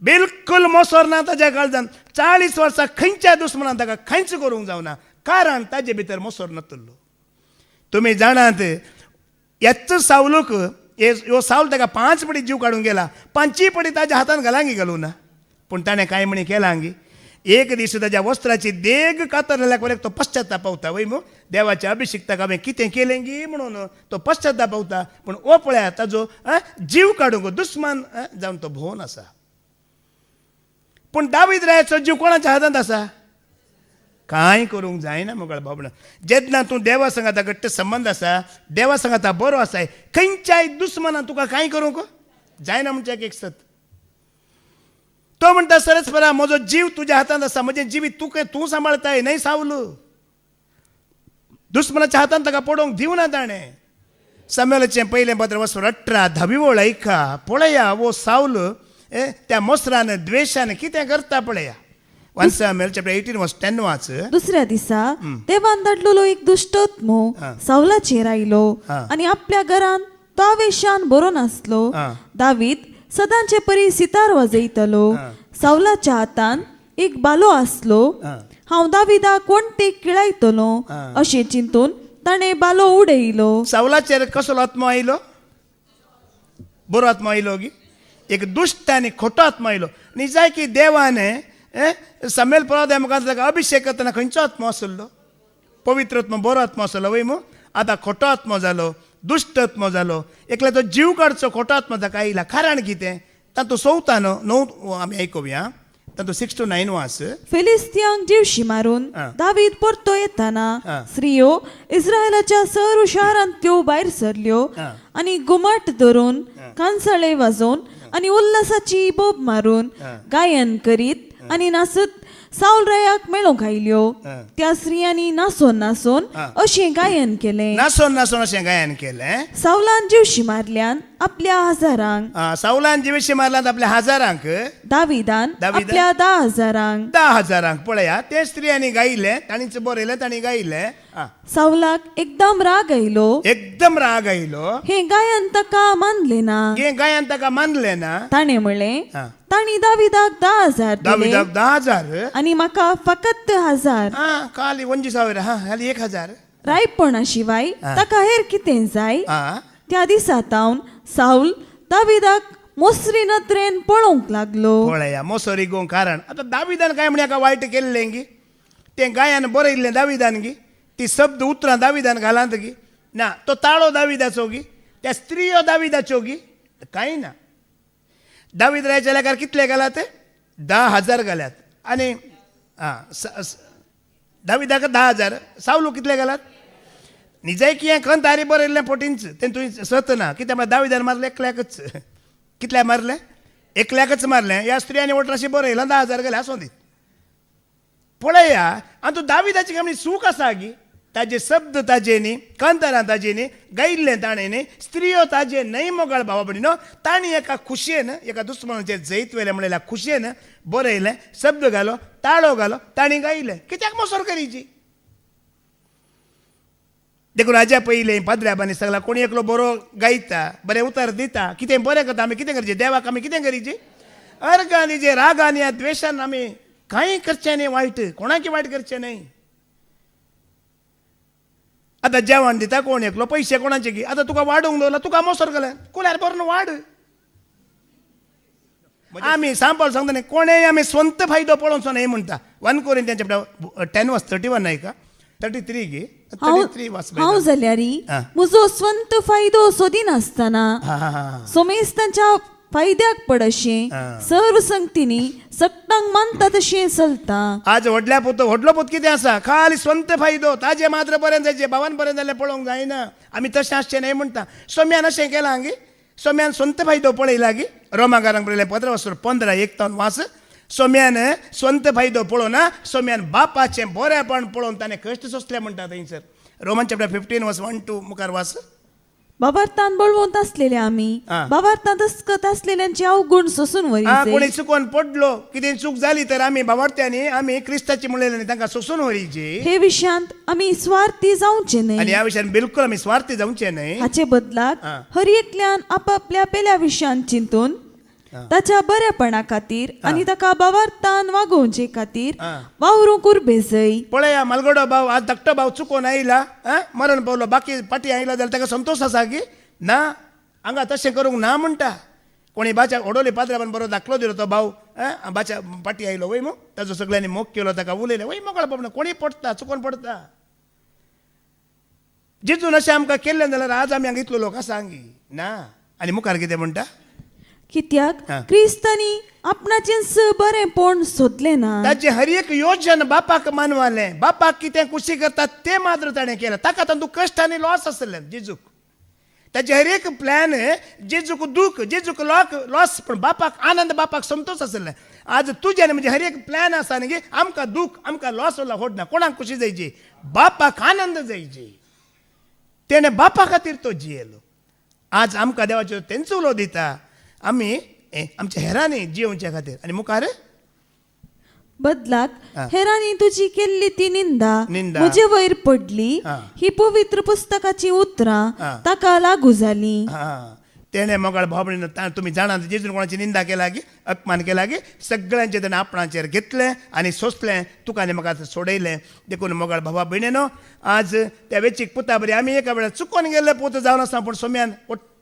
बिलकुल मोसोर ना ताज्या काळजान 40 वर्सां खंयच्या दुस्मनान ताका खंयच करूंक जावना कारण ताजे भितर मोसोर नातलो तुम्ही जाणात याच सावलूक ह्यो सावल ताका 5 पडी जीव काडून गेला 5 पडी ताज्या हातान घालांगी घालूं ना पूण ताणें कांय म्हणी केलांगी एक दीस ताज्या वस्त्राची देग कातरलेल्या वरेक तो पश्चाताप पावता वय मू देवाच्या अभिषिक्ताक हांवें कितें केलें गी म्हणून तो पश्चाताप पावता पूण ओ पळया ताजो जीव काडूंक दुस्मान जावन तो भोवन आसा पूण दावीद रायाचो जीव कोणाच्या हातांत आसा कांय करूंक जायना मुगाळ बाबण जेन्ना तूं देवा संगाता घट्ट संबंद आसा देवा संगाता बरो आसाय खंयच्याय दुस्मनान तुका कांय करूंक जायना म्हणजे एक सत तो म्हणटा सरस्परा म्हजो जीव तुज्या हातांत आसा म्हजें जिवीत तूं सांबाळताय न्हय सावल दुस्मनाच्या हातांत ताका पडोवंक दिवना ताणें सामुएलाचें पयलें पत्र वचून 18 10वी ओळ ऐका पळया वो सावल त्या मोसरान द्वेशान कितें करता पळया 1 Samuel chapter 18 verse 10 वाच दुसऱ्या दिसा देवान धाडलेलो एक दुष्टोत्मो सावलाचेर आयलो आनी आपल्या घरान तो आवेशान बरो नासलो दावीद सदांचे परी सितार वाजयतलो सावलाच्या हातान एक बालो आसलो हांव दाविदाक कोणतेक किळायतलो अशें चिंतून ताणें बालो उडयलो सावलाचेर कसलो आत्मो आयलो बरो आत्मो आयलो गी एक दुश्ट आनी खोटो आत्मो आयलो न्ही जाय की देवान सामुएल प्रवादया मुखार ताका अभिषेक करतना खंयचो आत्मो आसलो पवित्र आत्मो बरो आत्मो आसलो वय मू आतां खोटो आत्मो जालो दुश्ट आत्मो जालो एकल्या तो जीव काडचो खोटो आत्मो ताका आयला कारण कितें तातूं चवथा णव आमी आयकुया तातूं 6 to 9 वाच फिलिस्तियांक दिवशी मारून दावीद परतो येताना स्त्रियो इस्रायलाच्या सर्व शारांतल्यो भायर सरल्यो आनी घुमट धरून कांसळे वाजोवन आनी उल्हासाची बोब मारून गायन करीत आनी नाचत सावल रायाक मेळोंक आयल्यो त्या स्त्रियांनी नाचोन नाचोन अशें गायन केलें नाचोन नाचोन अशें गायन केलें सावलान जिवशी मारल्यान आपल्या हजारांक सावलान जिवेशी मारल्यात आपल्या हजारांक दाविदान आपल्या 10,000 10,000 पळया ते स्त्रियांनी गायलें ताणीच बरयलें ताणी गायलें सावलाक एकदम राग आयलो एकदम राग आयलो हे गायन ताका मानलें ना हे गायन ताका मानलें ना ताणें म्हणलें ताणी दाविदाक 10,000 दिले दाविदाक 10,000 आनी म्हाका फकत 1,000 खाली 25,000 खाली 1,000 रायपणा शिवाय ताका हेर कितें जाय आं त्या दिसातावन साऊल दाविदाक मोसरी नदरेन पळोवंक लागलो पळया मोसोरी गो कारण आतां दाविदान काय म्हणे वायट केल्लें गी तें गायन बरयल्लें दाविदान गी ती शब्द उतरां दाविदान घालांत गी ना तो ताळो दाविदाचो गी त्या स्त्रियो दाविदाच्यो गी कांय ना दावीद रायाच्या लेकार कितले घालात 10,000 घाल्यात आनी दाविदाक 10,000 सावलू कितले घालात निजाय की हें खंत हारी बरयल्लें पोटींच तें तुवें सत ना कित्याक म्हळ्यार दाविदान मारलें एकल्याकच कितल्या मारलें एकल्याकच मारलें ह्या स्त्रियांनी वटराशी बरयलां 10,000 घाल्या आसूं दीत पळया आनी तूं दाविदाची कामणी सूख आसा गी ताजे शब्द ताजे न्ही कांतारां ताजे न्ही गायिल्लें ताणें न्ही स्त्रियो ताजे न्हय मोगाळ भावा भयणी न्हू ताणी एका खुशयेन एका दुस्मनाचेर जैत वेलें म्हणलेल्या खुशयेन बरयलें शब्द घालो ताळो घालो ताणी गायलें कित्याक मोसोर करीची देखून हाज्या पयलीं पाद्र्याबांनी सगळा कोणी एकलो बरो गायता बरें उतर दिता कितें बरें करता आमी कितें करचें देवाक आमी कितें करीची अर्गांनी जे रागांनी ह्या द्वेशान आमी कांय करचें न्ही वायट कोणाकी वायट करचें न्हय आतां जेवण दिता कोण एकलो पयशे कोणाचे की आतां तुका वाडोवंक दवरला तुका मोसोर घालें कुल्यार बरो न्हू वाड आमी सांबाळ सांगता न्ही कोणेय आमी स्वंत फायदो पळोवचो न्हय म्हणटा 1 Corinthians chapter 10 verse 31 न्हय 33 गी 33 वाच हांव जाल्यारी म्हजो स्वंत फायदो सोदिनासतना सोमेस्तांच्या फायद्याक पडशें सर्व संगतींनी सट्टांक मानता तशें चलता आज व्हडल्या पुतो व्हडलो पूत कितें आसा खाली स्वंत फायदो ताजे मात्र बरें जायचे भावान बरें जाल्यार पळोवंक जायना आमी तशें आसचें न्हय म्हणटा सोम्यान अशें केलां गी सोम्यान स्वंत फायदो पळयला गी रोमाकारांक बरयलें 15:15 वाच सोम्यान स्वंत फायदो पळोवना सोम्यान बापाचें बरेंपण पळोवन ताणें कश्ट सोंसलें म्हणटा थंयसर रोमन चॅप्टर 15 verse 1 to मुखार वाच बाबार्थान बळवंत असलेले आमी बाबार्थांत अस्कत असलेल्यांचे अवगुण सोसून वरीचे कोणी चुकोन पडलो कितें चूक जाली तर आमी बाबार्थ्यांनी आमी क्रिस्ताची म्हणलेली तांकां सोसून व्हरची हे विशयांत आमी स्वार्थी जावचे न्हय आनी ह्या विशयान बिलकुल आमी स्वार्थी जावचे न्हय हाचे बदलाक हर एकल्यान आपापल्या पेल्या विशयान चिंतून ताच्या बरेपणा खातीर आनी ताका बावार्थान वागोवचे खातीर हा. वावरूंक उर्बे जाय. पळया मालगडो भाव आज धाकटो भाव चुकोन आयला मरण पावलो बाकी पाटी आयला जाल्यार ताका संतोष आसा की ना हांगा तशें करूंक ना म्हणटा. कोणी बाच्या ओडोली पात्रांत बरो दाखलो दिलो तो भाव बाच्या पाटी आयलो वय मग ताजो सगळ्यांनी मोग केलो ताका उलयलें वय मोकळो बाबा कोणी पडटा चुकोन पडता. जेजून अशें आमकां केल्लें जाल्यार आज आमी हांगा इतलो लोक आसा हांगी ना. आनी मुखार कितें म्हणटा कित्याक हा. क्रिस्तांनी आपणाचें बरेंपण सोदलें ना. ताचे हर एक योजन बापाक मानवालें. बापाक कितें खुशी करता तें मात्र ताणें केलें. ताका तातूंत कश्ट आनी लॉस आसलें जेजूक. ताचे हर एक प्लॅन जेजूक दूख जेजूक लॉस पूण बापाक आनंद बापाक संतोष आसलें. आज तुज्यान म्हणजे हर एक प्लॅन आसा न्ही की आमकां दूख आमकां लॉस होडना कोणाक खुशी जायची बापाक आनंद जायची. तेणें बापा खातीर तो जियेलो. आज आमकां देवाचो तेंचो उलो दिता आमी आमच्या हेरांनी जियोवच्या खातीर. आनी मुखार बदलाक हा. हेरांनी तुजी केल्ली ती निंदा निंदा. म्हजे वयर पडली. हा. ही पवित्र पुस्तकाची उतरां हा. ताका लागू जाली. हां तेणें मोगाळ भावणीन तुमी जाणात जेजून कोणाची निंदा केला की अपमान केला की सगळ्यांचे ताणें आपणाचेर घेतलें आनी सोंसलें तुका आनी म्हाका सोडयलें. देखून मोगाळ भावा भयणीनो आज त्या वेचीक पुता बरी आमी एका वेळार चुकोन गेल्ले पूत जावन आसा पूण सोम्यान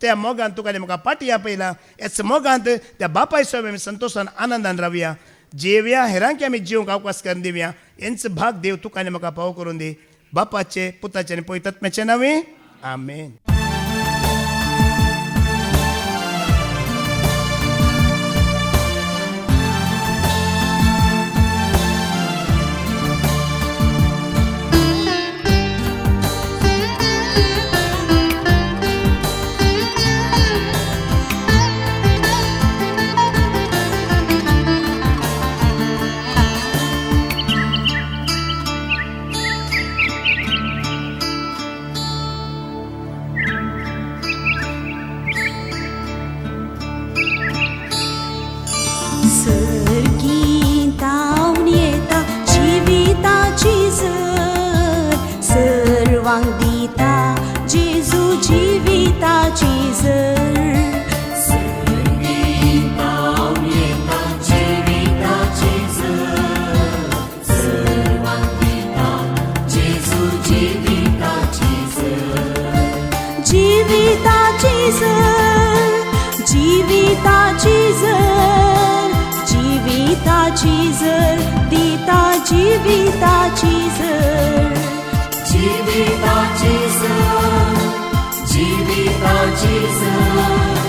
त्या मोगान तुका आनी म्हाका पाटी आपयला. हेच मोगांत त्या बापाय सोबत आमी संतोशान आनंदान रावया जेवया हेरांक आमी जिवंक अवकाश करून दिवया. हेंच भाग देव तुका आनी म्हाका पाव करून दी बापाचे पुताचे आनी पवित्रात्म्याचे नांवे आमेन. सर्गीतावन येता जिविताची झर सर्वांक दिता जेजू जिविताची झर. सर्गीतावन येता जिविताची झर सर्वांक दिता जेजू जिविताची झर. जिविताची झर जिविताची झर जिविताची झर दिता जिविताची झर. जीविताची झर जीविताची झर